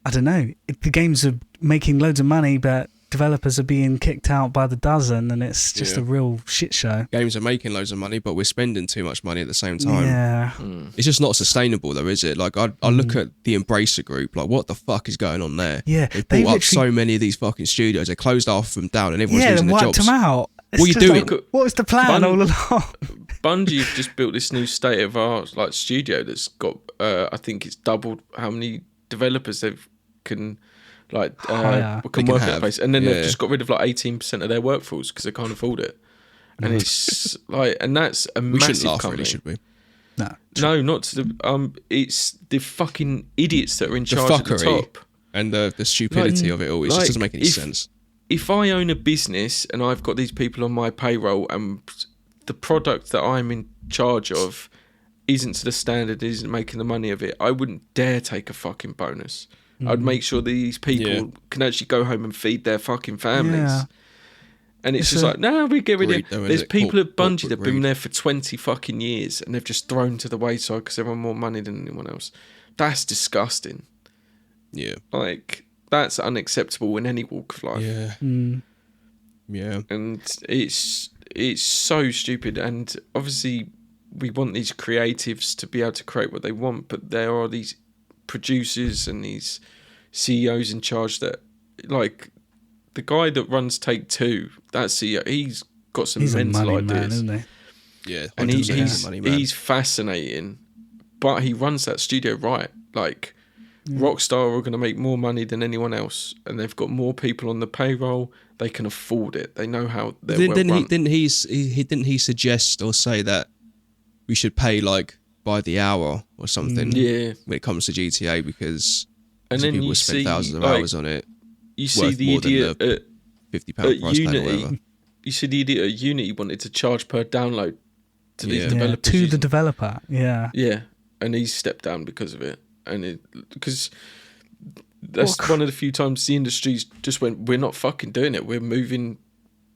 I don't know, the games are making loads of money, but developers are being kicked out by the dozen, and it's just a real shit show. Games are making loads of money, but we're spending too much money at the same time. Yeah. It's just not sustainable, though, is it? Like, I look at the Embracer Group, like, what the fuck is going on there? Yeah. They bought up so many of these fucking studios. They closed half of them down, and everyone's losing their jobs. Wiped them out. What are you doing? Like, what was the plan all along? Bungie have just built this new state-of-art like studio that's got, I think it's doubled how many developers they've can work at that place, and then they've just got rid of like 18% of their workforce because they can't afford it. And it's like, and that's a massive shouldn't laugh, company. really, should we? No, not to the it's the fucking idiots that are in charge at the top, and the stupidity of it all. It just doesn't make any sense. If I own a business and I've got these people on my payroll, and the product that I'm in charge of isn't to the standard, isn't making the money of it, I wouldn't dare take a fucking bonus. I'd make sure these people can actually go home and feed their fucking families. Yeah. And it's just like, no, we get rid of it. There's people at Bungie that have been greed. there for 20 fucking years, and they've just thrown to the wayside because they want more money than anyone else. That's disgusting. Yeah. Like, that's unacceptable in any walk of life. Yeah. Yeah. And it's so stupid. And obviously, we want these creatives to be able to create what they want, but there are these producers and these CEOs in charge that, like, the guy that runs Take Two, that CEO, he's got some mental money ideas, man, isn't he? Yeah. and money man. he's fascinating, but he runs that studio right. Like, Rockstar are going to make more money than anyone else, and they've got more people on the payroll. They can afford it. They know how they're Didn't he suggest or say that we should pay like by the hour or something? Yeah. When it comes to GTA, because And then people you spend see, thousands of like, hours on it. you see the more than idiot the at £50 at price tag or Unity. whatever. You see the idiot at Unity wanted to charge per download to these Yeah. developers. To the using- developer, yeah. Yeah, and he's stepped down because of it, and because that's one of the few times the industry's just went, we're not fucking doing it. We're moving.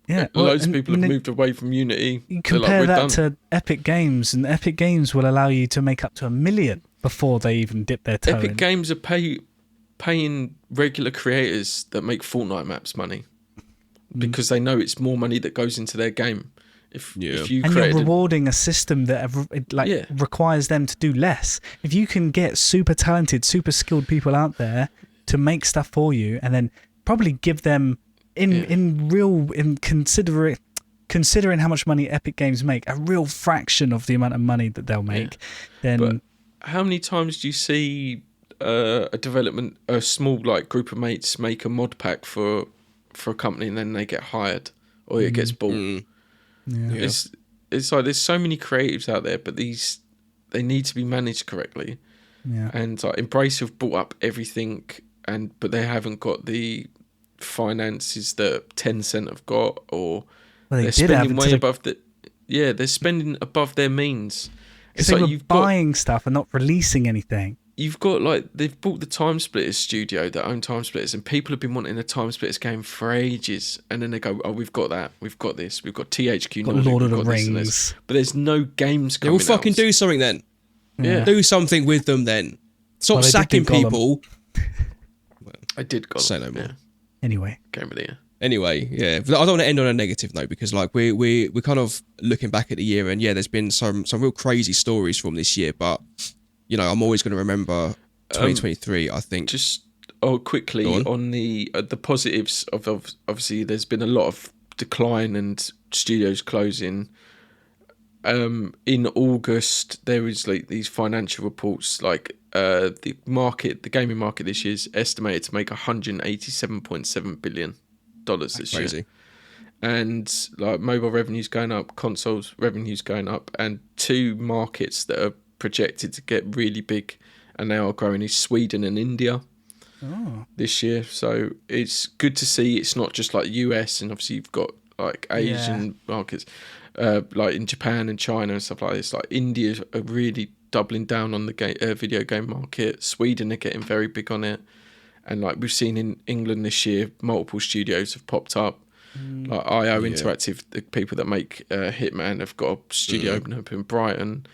Yeah, Loads of people have moved away from Unity. You They're compare we're that done. to Epic Games, and Epic Games will allow you to make up to $1 million before they even dip their toe Epic in. Games are paying regular creators that make Fortnite maps money because they know it's more money that goes into their game. If you And you're created rewarding a system that requires them to do less. If you can get super talented, super skilled people out there to make stuff for you, and then probably give them in considerate, considering how much money Epic Games make, a real fraction of the amount of money that they'll make, then... But how many times do you see a small like group of mates make a mod pack for a company and then they get hired or it gets bought? Yeah. It's like there's so many creatives out there, but they need to be managed correctly. Yeah. And like Embrace have bought up everything, but they haven't got the finances that Tencent have got, or they're spending way above they're spending above their means. It's like you're buying stuff and not releasing anything. You've got like they've bought the Time Splitters studio that own Time Splitters, and people have been wanting a Time Splitters game for ages, and then they go, "Oh, we've got that, we've got this, we've got THQ Nordic, Lord of the Rings," Rings. but there's no games coming out. Well, fucking do something then. Yeah. Do something with them then. Stop sacking people. I did Gollum. Say no more. Yeah. Anyway. Game of the year. Anyway, yeah, but I don't want to end on a negative note because, like, we're kind of looking back at the year, and there's been some real crazy stories from this year, but I'm always going to remember 2023. I think. Just quickly on the positives of obviously, there's been a lot of decline and studios closing. In August, there was like these financial reports, like the gaming market this year is estimated to make $187.7 billion this year, and like mobile revenues going up, consoles revenues going up, and two markets that are projected to get really big and they are growing is Sweden and India this year. So it's good to see it's not just like US, and obviously you've got like Asian markets. Like in Japan and China and stuff like this, like India are really doubling down on the video game market. Sweden are getting very big on it, and like we've seen in England this year, multiple studios have popped up. Like IO Interactive, the people that make Hitman, have got a studio open up in Brighton.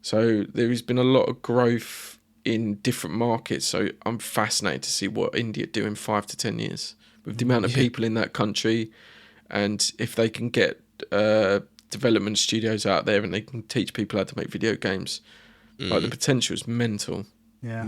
So there has been a lot of growth in different markets. So I'm fascinated to see what India do in 5 to 10 years with the amount of people in that country, and if they can get development studios out there and they can teach people how to make video games. Like the potential is mental. Yeah.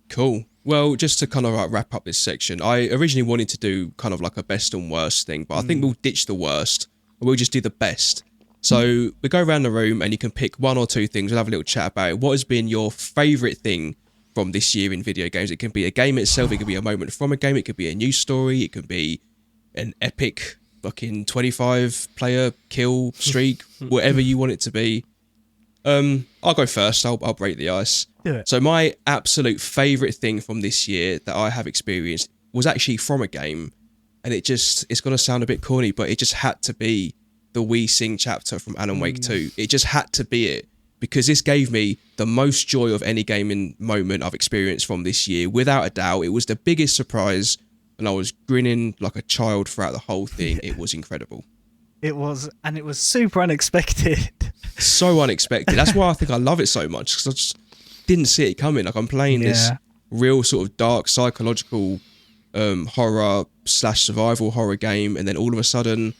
Cool. Well, just to kind of like wrap up this section, I originally wanted to do kind of like a best and worst thing, but I think we'll ditch the worst and we'll just do the best. So we go around the room and you can pick one or two things. We'll have a little chat about it. What has been your favourite thing from this year in video games? It can be a game itself, it could be a moment from a game, it could be a news story, it could be an epic fucking 25 player kill streak, whatever you want it to be. I'll go first. I'll break the ice. Do it. So my absolute favourite thing from this year that I have experienced was actually from a game, and it's going to sound a bit corny, but it just had to be the We Sing chapter from Alan Wake 2. It just had to be it, because this gave me the most joy of any gaming moment I've experienced from this year. Without a doubt, it was the biggest surprise, and I was grinning like a child throughout the whole thing. It was incredible. It was super unexpected. So unexpected. That's why I think I love it so much, because I just didn't see it coming. Like, I'm playing this real sort of dark psychological horror / survival horror game, and then all of a sudden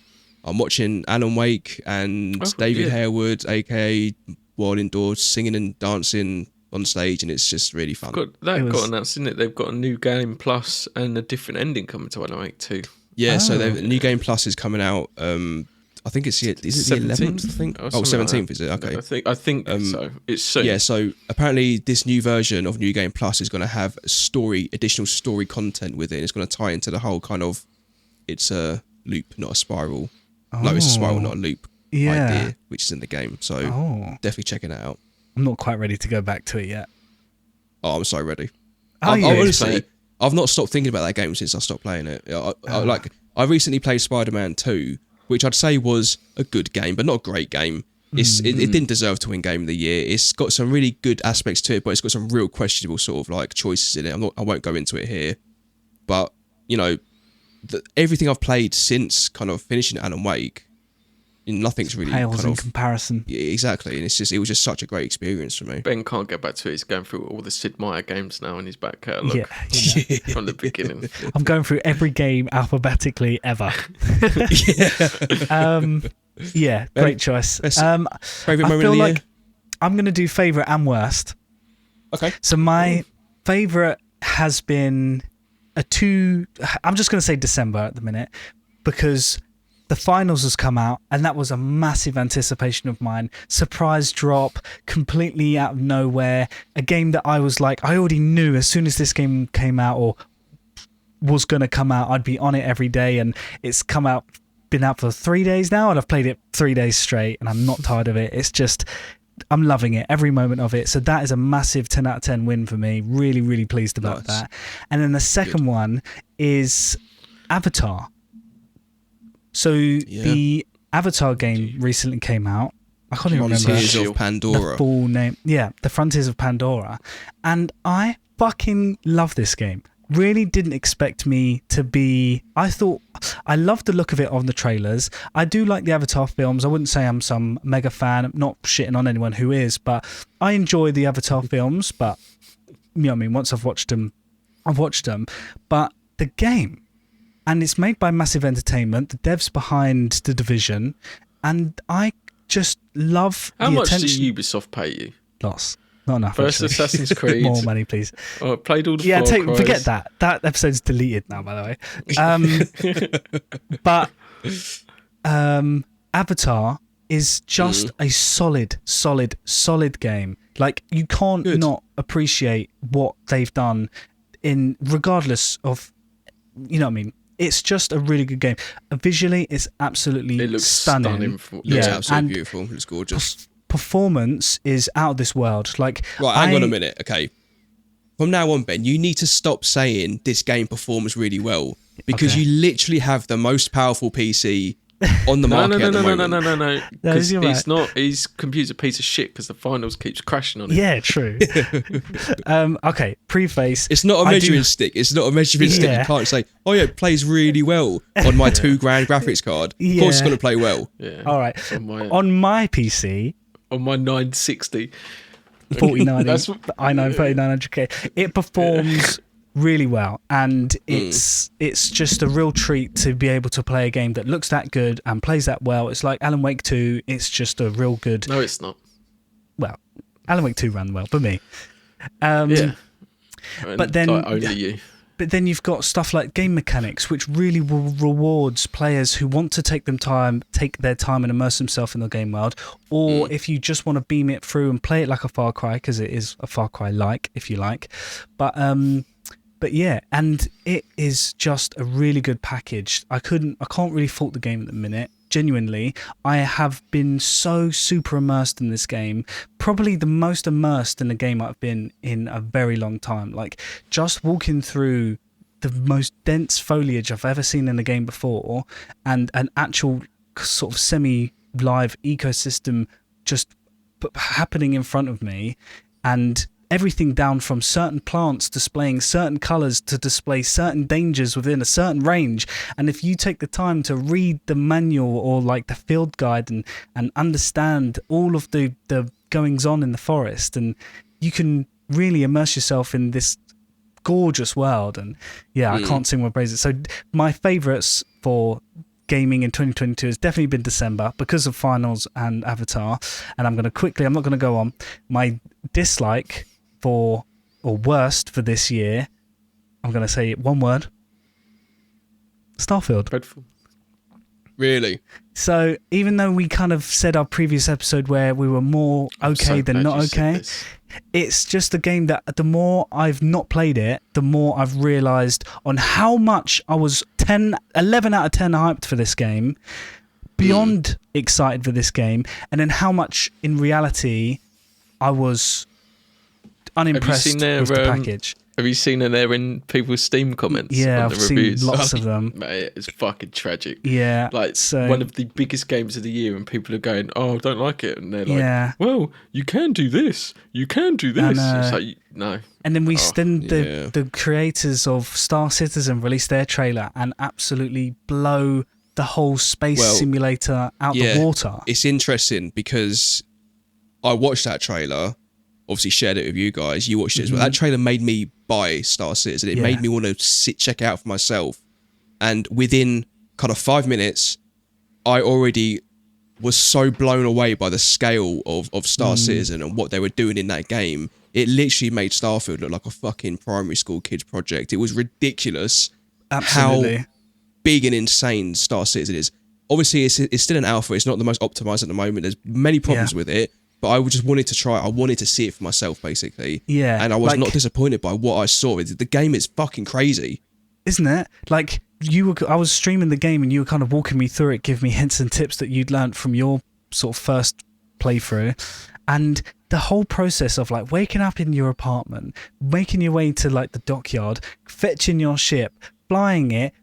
I'm watching Alan Wake and David Harewood, aka Wild Indoors, singing and dancing on stage, and it's just really fun. Got announced, isn't it? They've got a new game plus and a different ending coming to Alan Wake 2. Yeah, so the new game plus is coming out. I think is it the 11th? I think. 17th like is it? Okay. I think so. It's soon. Yeah. So apparently, this new version of New Game Plus is going to have additional story content with it. It's going to tie into the whole kind of, it's a loop, not a spiral. No, it's a spiral, not a loop idea, which is in the game. So definitely checking it out. I'm not quite ready to go back to it yet. Oh, I'm so ready. Honestly, I've not stopped thinking about that game since I stopped playing it. I recently played Spider-Man 2, which I'd say was a good game, but not a great game. It didn't deserve to win Game of the Year. It's got some really good aspects to it, but it's got some real questionable sort of like choices in it. I won't go into it here, but everything I've played since kind of finishing Alan Wake, nothing's really pales kind in of comparison. Yeah, exactly, and it was just such a great experience for me. Ben can't get back to it. He's going through all the Sid Meier games now in his back catalogue. Yeah. From the beginning. I'm going through every game alphabetically ever. Great choice. Favorite moment of the year? I'm going to do favorite and worst. Okay. So my favorite has been I'm just going to say December at the minute. because the finals has come out, and that was a massive anticipation of mine. Surprise drop, completely out of nowhere. A game that I was like, I already knew as soon as this game came out or was going to come out, I'd be on it every day, and it's been out for 3 days now, and I've played it 3 days straight, and I'm not tired of it. It's just, I'm loving it, every moment of it. So that is a massive 10 out of 10 win for me. Really, really pleased about that. And then the second one is Avatar. So the Avatar game recently came out. I can't even remember Frontiers of Pandora. The full name. Yeah, The Frontiers of Pandora. And I fucking love this game. Really didn't expect me to be... I loved the look of it on the trailers. I do like the Avatar films. I wouldn't say I'm some mega fan. I'm not shitting on anyone who is, but I enjoy the Avatar films. But, you know what I mean? Once I've watched them, I've watched them. But the game... And it's made by Massive Entertainment, the devs behind The Division, and I just love How the much attention. did Ubisoft pay you? Lots. Not enough. First actually. Assassin's Creed. More money, please. Oh, played all the Far Cries. Forget that. That episode's deleted now, by the way. But Avatar is just a solid game. Like, you can't not appreciate what they've done regardless of... You know what I mean? It's just a really good game. Visually, it's absolutely it looks stunning. Looks absolutely beautiful. It looks gorgeous. Performance is out of this world. Like, right, hang on a minute. Okay. From now on, Ben, you need to stop saying this game performs really well, because you literally have the most powerful PC on the market at the moment. No. Because his computer's a piece of shit because the finals keeps crashing on it. Yeah, true. Okay, preface. It's not a measuring stick. It's not a measuring stick. You can't say, oh yeah, it plays really well on my $2,000 graphics card. Of course it's going to play well. Yeah. All right. On my PC. On my 960. 4090. i9 3900K. It performs... really well, and it's just a real treat to be able to play a game that looks that good and plays that well. It's like Alan Wake 2. It's just a real good... No, it's not. Well, Alan Wake 2 ran well for me. Yeah. But then... only you. But then you've got stuff like game mechanics, which really rewards players who want to take their time and immerse themselves in the game world. Or if you just want to beam it through and play it like a Far Cry, because it is a Far Cry-like, if you like. But yeah, and it is just a really good package. I can't really fault the game at the minute. Genuinely, I have been so super immersed in this game. Probably the most immersed in a game I've been in a very long time. Like, just walking through the most dense foliage I've ever seen in a game before, and an actual sort of semi-live ecosystem just happening in front of me, and everything down from certain plants displaying certain colours to display certain dangers within a certain range. And if you take the time to read the manual or like the field guide and understand all of the goings on in the forest, and you can really immerse yourself in this gorgeous world. And I can't sing my praises. So my favourites for gaming in 2022 has definitely been December because of finals and Avatar. And I'm not going to go on. My dislike or worst for this year, I'm going to say it one word: Starfield. Dreadful. Really? So even though we kind of said our previous episode where we were more okay than not okay, it's just a game that the more I've not played it, the more I've realised on how much I was 11 out of 10 hyped for this game, beyond excited for this game, and then how much in reality I was unimpressed with the package. Have you seen it there in people's Steam comments? Yeah, on the I've reviews? seen lots of them. Mate, it's fucking tragic. Yeah. Like, so, one of the biggest games of the year, and people are going, oh, I don't like it. And they're like, well, you can do this. You can do this. It's like, no. And then the creators of Star Citizen released their trailer and absolutely blow the whole space simulator out the water. It's interesting because I watched that trailer, obviously shared it with you guys. You watched it as well. That trailer made me buy Star Citizen. It made me want to check it out for myself. And within kind of 5 minutes, I already was so blown away by the scale of Star Citizen and what they were doing in that game. It literally made Starfield look like a fucking primary school kids project. It was ridiculous. Absolutely. big and insane Star Citizen is. Obviously, it's still an alpha. It's not the most optimized at the moment. There's many problems with it, but I just wanted to try it. I wanted to see it for myself, basically. Yeah. And I was not disappointed by what I saw. The game is fucking crazy. Isn't it? Like, I was streaming the game and you were kind of walking me through it, give me hints and tips that you'd learnt from your sort of first playthrough. And the whole process of like waking up in your apartment, making your way to like the dockyard, fetching your ship, flying it,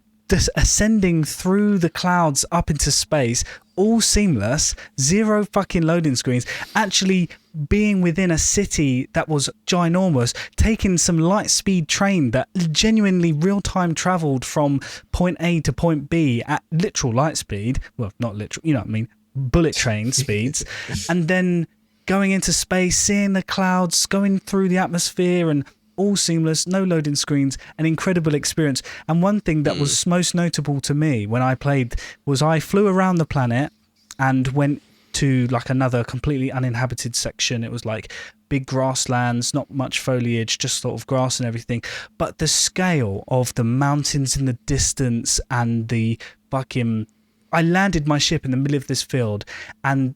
ascending through the clouds up into space, all seamless, zero fucking loading screens, actually being within a city that was ginormous, taking some light speed train that genuinely real time traveled from point A to point B at literal light speed. Well, not literal, you know what I mean? Bullet train speeds. And then going into space, seeing the clouds, going through the atmosphere, and all seamless, no loading screens, an incredible experience. And one thing that was most notable to me when I played was I flew around the planet and went to like another completely uninhabited section. It was like big grasslands, not much foliage, just sort of grass and everything. But the scale of the mountains in the distance and the fucking... I landed my ship in the middle of this field and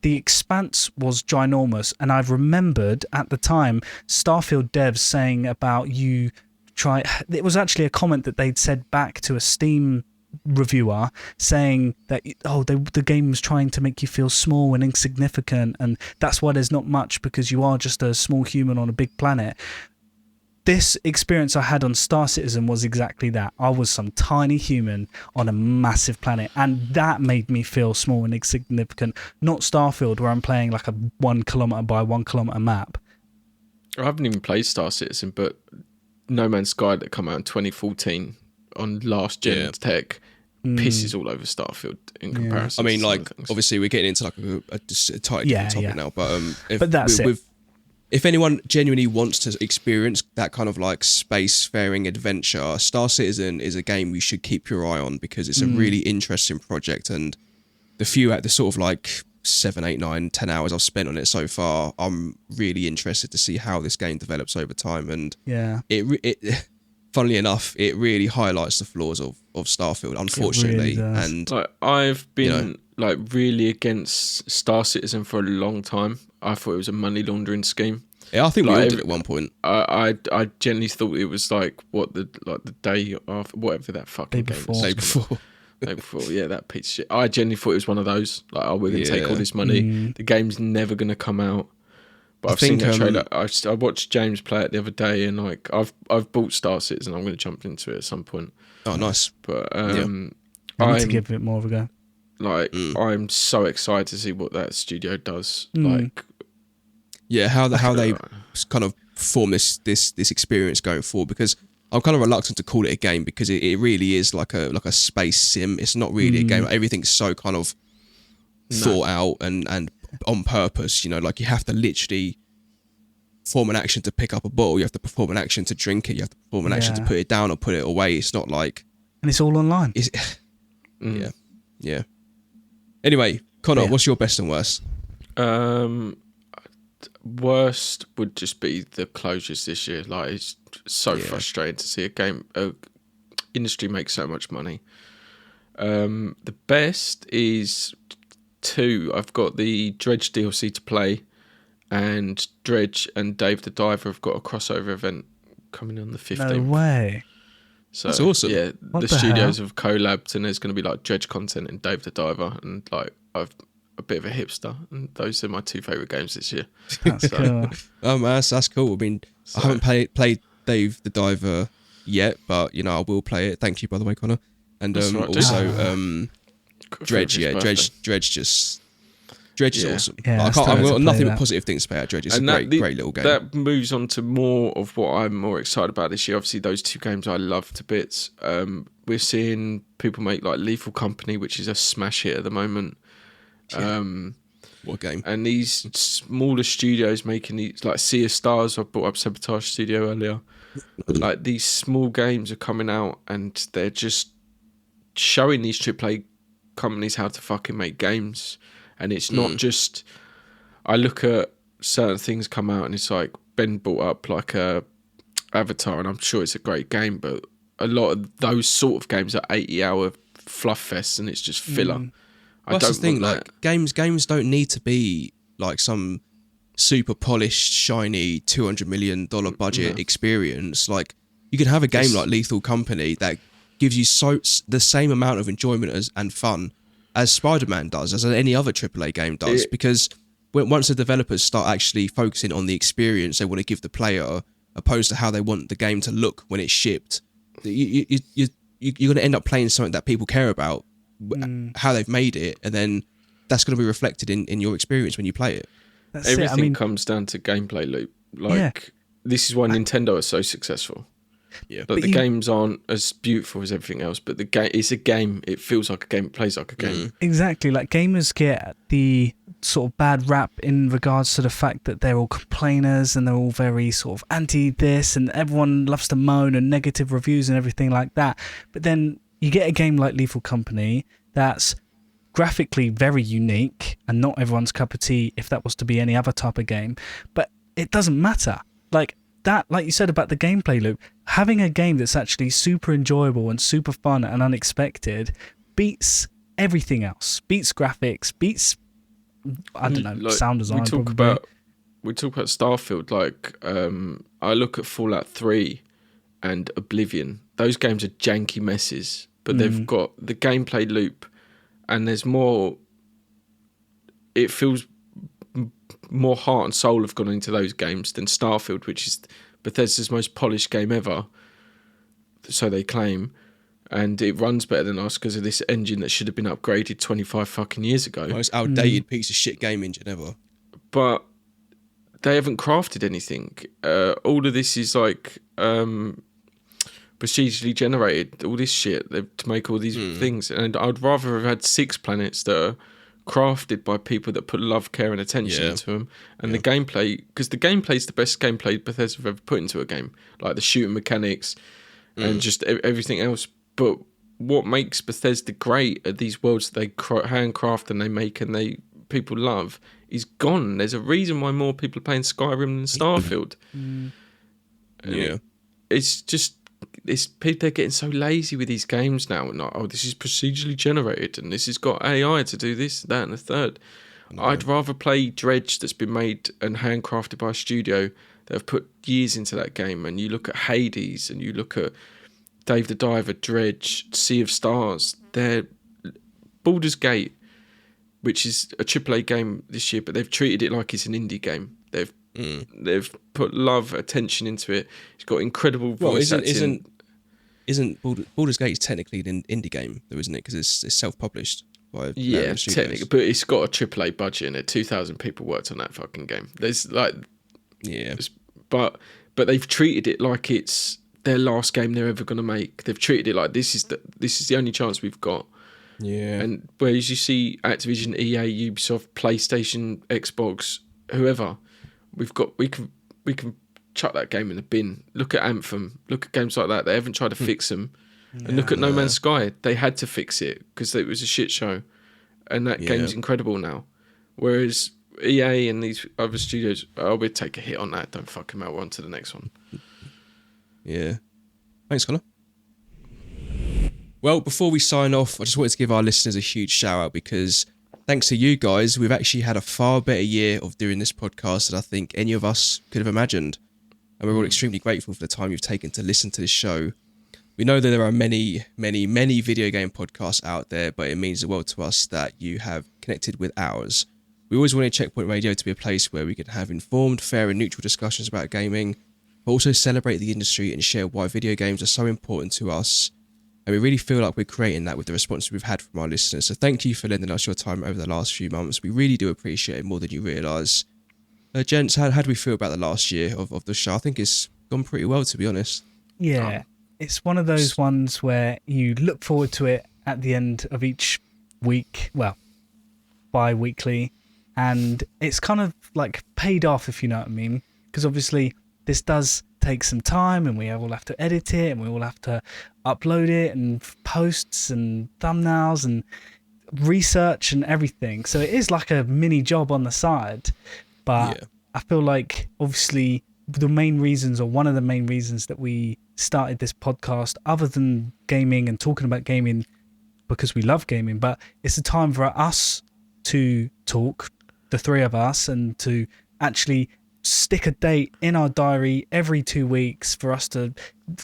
the expanse was ginormous, and I've remembered at the time Starfield devs saying about it was actually a comment that they'd said back to a Steam reviewer saying that the game was trying to make you feel small and insignificant, and that's why there's not much, because you are just a small human on a big planet. This experience I had on Star Citizen was exactly that. I was some tiny human on a massive planet, and that made me feel small and insignificant. Not Starfield, where I'm playing like a 1 kilometer by 1 kilometer map. I haven't even played Star Citizen, but No Man's Sky that come out in 2014 on last gen tech pisses all over Starfield in comparison. I mean, like, obviously we're getting into like a totally different topic now, but that's it. If anyone genuinely wants to experience that kind of like spacefaring adventure, Star Citizen is a game you should keep your eye on, because it's a really interesting project, and the sort of like 7, 8, 9, 10 hours I've spent on it so far, I'm really interested to see how this game develops over time. And it funnily enough, it really highlights the flaws of Starfield, unfortunately. Really and like, I've been like really against Star Citizen for a long time. I thought it was a money laundering scheme. Yeah, I think we all did at one point. I genuinely thought it was like the day after, whatever that fucking game was. Day before. Day before, yeah, that piece of shit. I genuinely thought it was one of those. Like, oh, we're going to take all this money. The game's never going to come out. But I've seen that trailer. I watched James play it the other day, and like I've bought Star Citizen. I'm going to jump into it at some point. Oh, nice. But I need to give it more of a go. Like, I'm so excited to see what that studio does. Like, yeah, how they kind of form this experience going forward, because I'm kind of reluctant to call it a game, because it really is like a space sim. It's not really a game. Everything's so kind of thought out and on purpose. You know, like you have to literally perform an action to pick up a bottle. You have to perform an action to drink it. You have to perform an action to put it down or put it away. It's not like... And it's all online. Yeah. Anyway, Connor, what's your best and worst? Worst would just be the closures this year. Like, it's so frustrating to see a industry make so much money. The best is 2. I've got the Dredge DLC to play, and Dredge and Dave the Diver have got a crossover event coming on the 15th. No way. So, that's awesome. Yeah, the studios have collabed, and there's going to be like Dredge content in Dave the Diver, and like I've a bit of a hipster, and those are my 2 favourite games this year. That's cool. Oh man, that's cool. I mean, I haven't played Dave the Diver yet, but you know, I will play it. Thank you, by the way, Connor. And also Dredge, Dredge is awesome. Yeah, I've got nothing but positive things to say about Dredge. It's a great little game. That moves on to more of what I'm more excited about this year. Obviously, those 2 games I love to bits. We're seeing people make like Lethal Company, which is a smash hit at the moment. What game? And these smaller studios making these, like Sea of Stars, I brought up Sabotage Studio earlier. Like, these small games are coming out, and they're just showing these AAA companies how to fucking make games. And it's not just... I look at certain things come out, and it's like Ben brought up like Avatar, and I'm sure it's a great game, but a lot of those sort of games are 80-hour fluff fests, and it's just filler. I That's don't the thing. want that. Like games don't need to be like some super polished, shiny $200 million budget experience. Like you can have a game like Lethal Company that gives you the same amount of enjoyment and fun as Spider-Man does, as any other AAA game does, because once the developers start actually focusing on the experience they want to give the player, opposed to how they want the game to look when it's shipped, you're going to end up playing something that people care about, how they've made it, and then that's going to be reflected in your experience when you play it. Everything comes down to gameplay loop. Like, this is why Nintendo is so successful. Yeah, but the games aren't as beautiful as everything else. But the game, it's a game. It feels like a game. It plays like a game. Exactly. Like gamers get the sort of bad rap in regards to the fact that they're all complainers and they're all very sort of anti this, and everyone loves to moan and negative reviews and everything like that. But then you get a game like Lethal Company that's graphically very unique and not everyone's cup of tea if that was to be any other type of game. But it doesn't matter. Like that, like you said about the gameplay loop, having a game that's actually super enjoyable and super fun and unexpected beats everything else. Beats graphics, beats, I don't know, like, sound design. We talk about Starfield. Like, I look at Fallout 3 and Oblivion. Those games are janky messes, but they've got the gameplay loop, and there's more. It feels more heart and soul have gone into those games than Starfield, which is Bethesda's most polished game ever, so they claim, and it runs better than us because of this engine that should have been upgraded 25 fucking years ago. Most outdated piece of shit game engine ever. But they haven't crafted anything. All of this is like procedurally generated, all this shit to make all these things, and I'd rather have had 6 planets that are crafted by people that put love, care and attention into them, and the gameplay, because the gameplay is the best gameplay Bethesda have ever put into a game, like the shooting mechanics and just everything else. But what makes Bethesda great are these worlds that they handcraft and they make and people love is gone. There's a reason why more people are playing Skyrim than Starfield. It's just people, they're getting so lazy with these games now, and like, this is procedurally generated and this has got AI to do this, that and the third. I'd rather play Dredge that's been made and handcrafted by a studio that have put years into that game. And you look at Hades and you look at Dave the Diver, Dredge, Sea of Stars. They're Baldur's Gate, which is a AAA game this year, but they've treated it like it's an indie game. They've put love, attention into it. It's got incredible voice acting. Isn't Baldur's Gate is technically an indie game, though, isn't it? Because it's self-published by technically, but it's got a AAA budget in it. 2,000 people worked on that fucking game. There's like, but they've treated it like it's their last game they're ever going to make. They've treated it like this is the only chance we've got. Yeah. And whereas you see Activision, EA, Ubisoft, PlayStation, Xbox, whoever, we can chuck that game in the bin. Look at Anthem. Look at games like that. They haven't tried to fix them. And look at No Man's Sky. They had to fix it because it was a shit show. And that game's incredible now. Whereas EA and these other studios, we'd take a hit on that. Don't fucking matter. We're on to the next one. Yeah. Thanks, Connor. Well, before we sign off, I just wanted to give our listeners a huge shout out because thanks to you guys, we've actually had a far better year of doing this podcast than I think any of us could have imagined. And we're all extremely grateful for the time you've taken to listen to this show. We know that there are many, many, many video game podcasts out there, but it means the world to us that you have connected with ours. We always wanted Checkpoint Radio to be a place where we could have informed, fair and neutral discussions about gaming, but also celebrate the industry and share why video games are so important to us. And we really feel like we're creating that with the response we've had from our listeners. So thank you for lending us your time over the last few months. We really do appreciate it more than you realise. Gents, how do we feel about the last year of the show? I think it's gone pretty well, to be honest. Yeah, it's one of those ones where you look forward to it at the end of each week, well, bi-weekly, and it's kind of like paid off, if you know what I mean. Because obviously this does take some time and we all have to edit it and we all have to upload it and posts and thumbnails and research and everything. So it is like a mini job on the side. But I feel like obviously the main reasons, or one of the main reasons that we started this podcast, other than gaming and talking about gaming because we love gaming, but it's a time for us to talk, the three of us, and to actually stick a date in our diary every 2 weeks for us to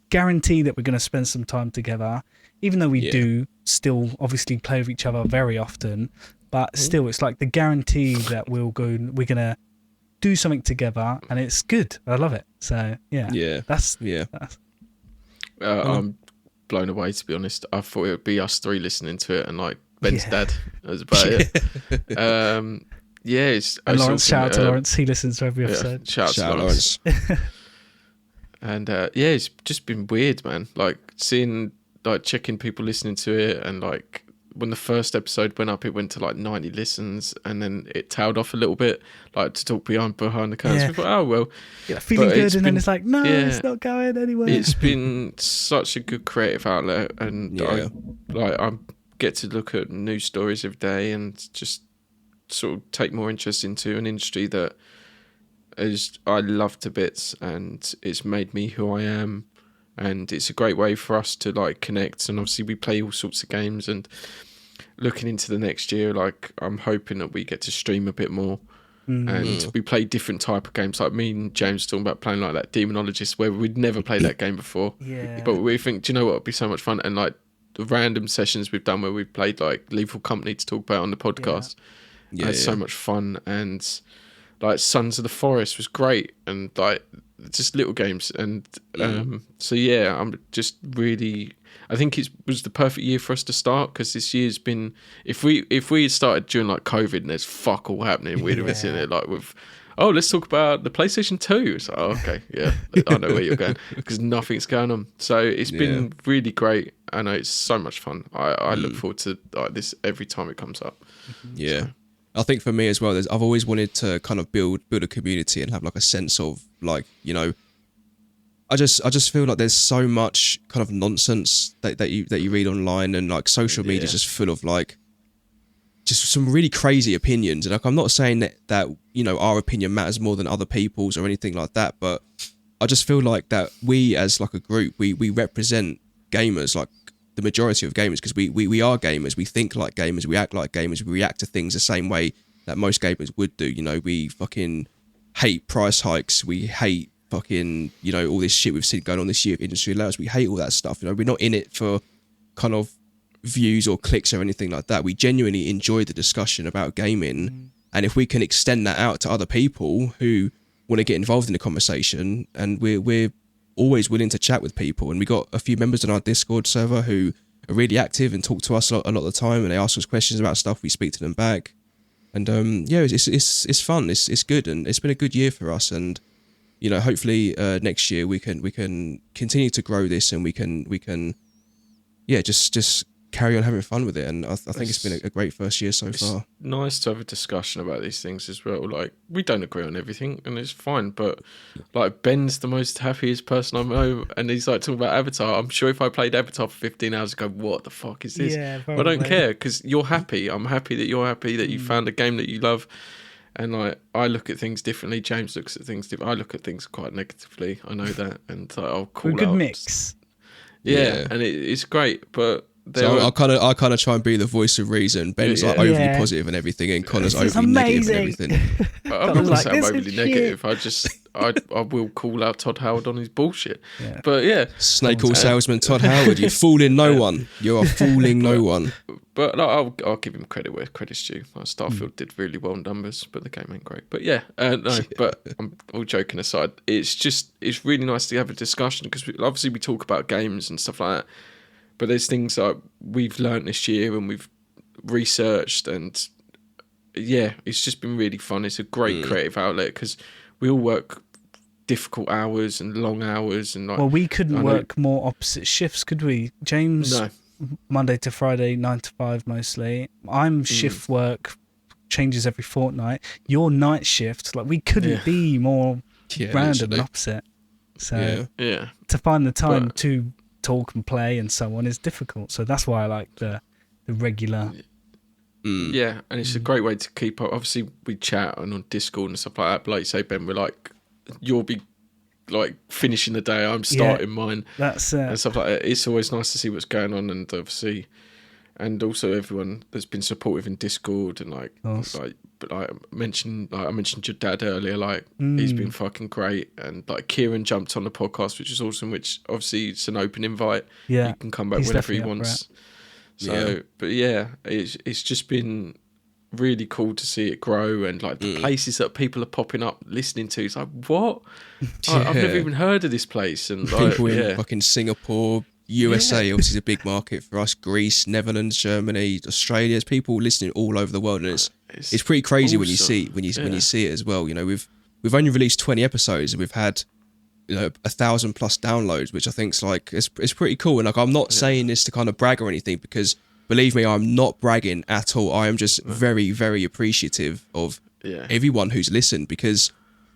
guarantee that we're going to spend some time together, even though we do still obviously play with each other very often, but still it's like the guarantee that we're going to do something together, and it's good. I love it. So that's I'm blown away, to be honest. I thought it would be us three listening to it and like Ben's dad. That was about it. It's and Lawrence, awesome. shout out to Lawrence, he listens to every episode. Shout out to Lawrence. And it's just been weird, man, like seeing, like checking people listening to it, and like when the first episode went up, it went to like 90 listens, and then it tailed off a little bit, like to talk behind the curtains. We thought, oh well, feeling good, and then it's like, no, it's not going anywhere. It's been such a good creative outlet, and I get to look at news stories every day and just sort of take more interest into an industry that I love to bits, and it's made me who I am. And it's a great way for us to like connect, and obviously we play all sorts of games, and looking into the next year, like I'm hoping that we get to stream a bit more, and we play different type of games. Like me and James talking about playing like that Demonologist, where we'd never played that game before, but we think, do you know what would be so much fun? And like the random sessions we've done where we've played like Lethal Company to talk about on the podcast, it's so much fun. And like Sons of the Forest was great, and like just little games, and I'm just really, I think it was the perfect year for us to start, because this year's been, if we had started during like COVID and there's fuck all happening, we'd have been sitting there like with, let's talk about the PlayStation 2. It's like, okay, I know where you're going, because nothing's going on. So it's been really great. I know it's so much fun. I look forward to like this every time it comes up. So. I think for me as well, I've always wanted to kind of build a community and have like a sense of like, you know, I just feel like there's so much kind of nonsense that you read online, and like social media is just full of like just some really crazy opinions. And like, I'm not saying that you know our opinion matters more than other people's or anything like that, but I just feel like that we as like a group, we represent gamers, like the majority of gamers, because we are gamers. We think like gamers, we act like gamers, we react to things the same way that most gamers would do. You know, we fucking hate price hikes, we hate fucking, you know, all this shit we've seen going on this year of industry allows. We hate all that stuff. You know, we're not in it for kind of views or clicks or anything like that. We genuinely enjoy the discussion about gaming, and if we can extend that out to other people who want to get involved in the conversation, and we're always willing to chat with people. And we got a few members on our Discord server who are really active and talk to us a lot of the time, and they ask us questions about stuff, we speak to them back, and it's fun, it's good, and it's been a good year for us. And you know, hopefully next year we can continue to grow this, and we can just carry on having fun with it. And I think it's been a great first year so far. Nice to have a discussion about these things as well. Like, we don't agree on everything, and it's fine, but like Ben's the most happiest person I know, and he's like talking about Avatar. I'm sure if I played Avatar for 15 hours ago, what the fuck is this? But I don't care, because you're happy. I'm happy that you're happy, that you found a game that you love. And like, I look at things differently. James looks at things differently. I look at things quite negatively. I know that, and I'll call out. A good mix. Yeah, and it's great, but. So I kind of try and be the voice of reason. Ben's like overly positive and everything, and Connor's overly negative and everything. I'm not going to say I'm overly negative. I will call out Todd Howard on his bullshit. Yeah. But snake oil salesman Todd Howard, you're fooling no one. You are fooling no one. But I'll give him credit where credit's due. Like, Starfield did really well in numbers, but the game ain't great. But but I'm all joking aside. It's really nice to have a discussion, because obviously we talk about games and stuff like that. But there's things that we've learnt this year and we've researched, and it's just been really fun. It's a great creative outlet, because we all work difficult hours and long hours, and like, well, we couldn't work more opposite shifts, could we? James, Monday to Friday, 9 to 5 mostly. I'm shift work, changes every fortnight. Your night shift, like, we couldn't be more random and opposite. So to find the time to talk and play and so on is difficult. So that's why I like the regular. Yeah, and it's a great way to keep up. Obviously, we chat and on Discord and stuff like that. But like you say, Ben, we're like, you'll be like finishing the day, I'm starting mine. That's and stuff like that. It's always nice to see what's going on, and obviously, and also everyone that's been supportive in Discord and but I mentioned your dad earlier. Like he's been fucking great, and like Kieran jumped on the podcast, which is awesome. Which obviously it's an open invite. Yeah, he can come back whenever he wants. So, but yeah, it's just been really cool to see it grow, and like the places that people are popping up listening to. It's like, what? I've never even heard of this place. And people in fucking Singapore, USA obviously is a big market for us. Greece, Netherlands, Germany, Australia. There's people listening all over the world, and it's pretty crazy awesome. when you see it as well. You know, we've only released 20 episodes, and we've had 1,000+ downloads, which I think is like it's pretty cool. And like I'm not saying this to kind of brag or anything, because believe me, I'm not bragging at all. I am just very, very appreciative of everyone who's listened, because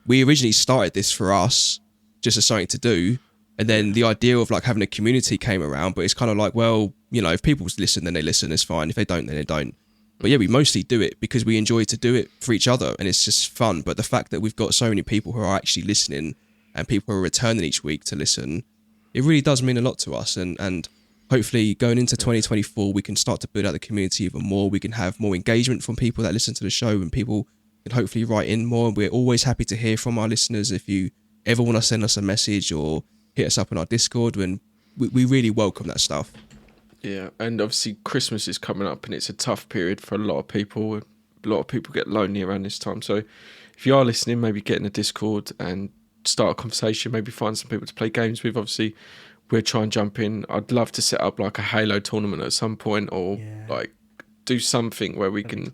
we originally started this for us, just as something to do. And then the idea of like having a community came around, but it's kind of like, well, you know, if people listen, then they listen, it's fine. If they don't, then they don't. But yeah, we mostly do it because we enjoy to do it for each other, and it's just fun. But the fact that we've got so many people who are actually listening, and people who are returning each week to listen, it really does mean a lot to us. And hopefully going into 2024, we can start to build out the community even more. We can have more engagement from people that listen to the show, and people can hopefully write in more. We're always happy to hear from our listeners. If you ever want to send us a message or hit us up on our Discord, and we really welcome that stuff. Yeah, and obviously Christmas is coming up, and it's a tough period for a lot of people. A lot of people get lonely around this time. So if you are listening, maybe get in a Discord and start a conversation, maybe find some people to play games with. Obviously, we'll try and jump in. I'd love to set up like a Halo tournament at some point, or like do something where we can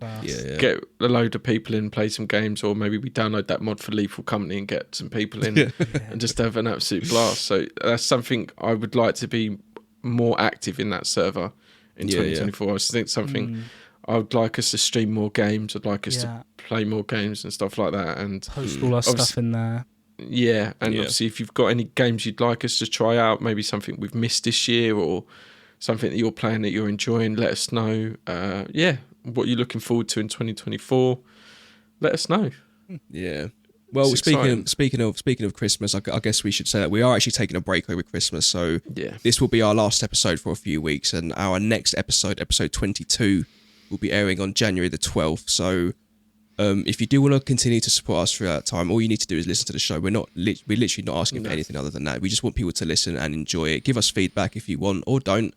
get a load of people in, play some games, or maybe we download that mod for Lethal Company and get some people in and just have an absolute blast. So that's something I would like to be more active in that server in 2024. I just think something I would like us to stream more games. I'd like us to play more games and stuff like that, and post all our stuff in there. Yeah, and obviously if you've got any games you'd like us to try out, maybe something we've missed this year, or something that you're playing that you're enjoying, let us know. What you're looking forward to in 2024, let us know. Yeah. Well, speaking of Christmas, I guess we should say that we are actually taking a break over Christmas. So this will be our last episode for a few weeks, and our next episode 22, will be airing on January the 12th. So if you do want to continue to support us throughout that time, all you need to do is listen to the show. We're literally not asking for anything other than that. We just want people to listen and enjoy it. Give us feedback if you want, or don't.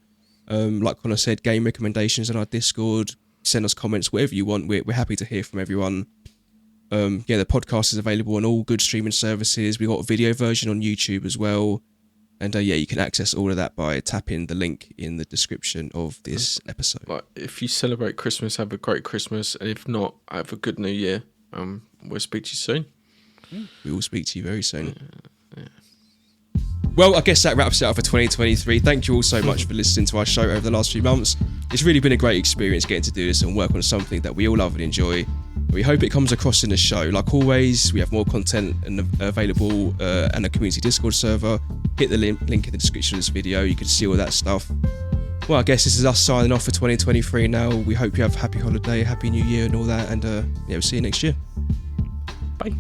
Like Connor said, game recommendations on our Discord. Send us comments, whatever you want. We're happy to hear from everyone. The podcast is available on all good streaming services. We've got a video version on YouTube as well. And you can access all of that by tapping the link in the description of this episode. Like, if you celebrate Christmas, have a great Christmas. And if not, have a good New Year. We'll speak to you soon. We will speak to you very soon. Well, I guess that wraps it up for 2023. Thank you all so much for listening to our show over the last few months. It's really been a great experience getting to do this and work on something that we all love and enjoy. We hope it comes across in the show. Like always, we have more content available and a community Discord server. Hit the link in the description of this video. You can see all that stuff. Well, I guess this is us signing off for 2023 now. We hope you have a happy holiday, happy new year and all that. And we'll see you next year. Bye.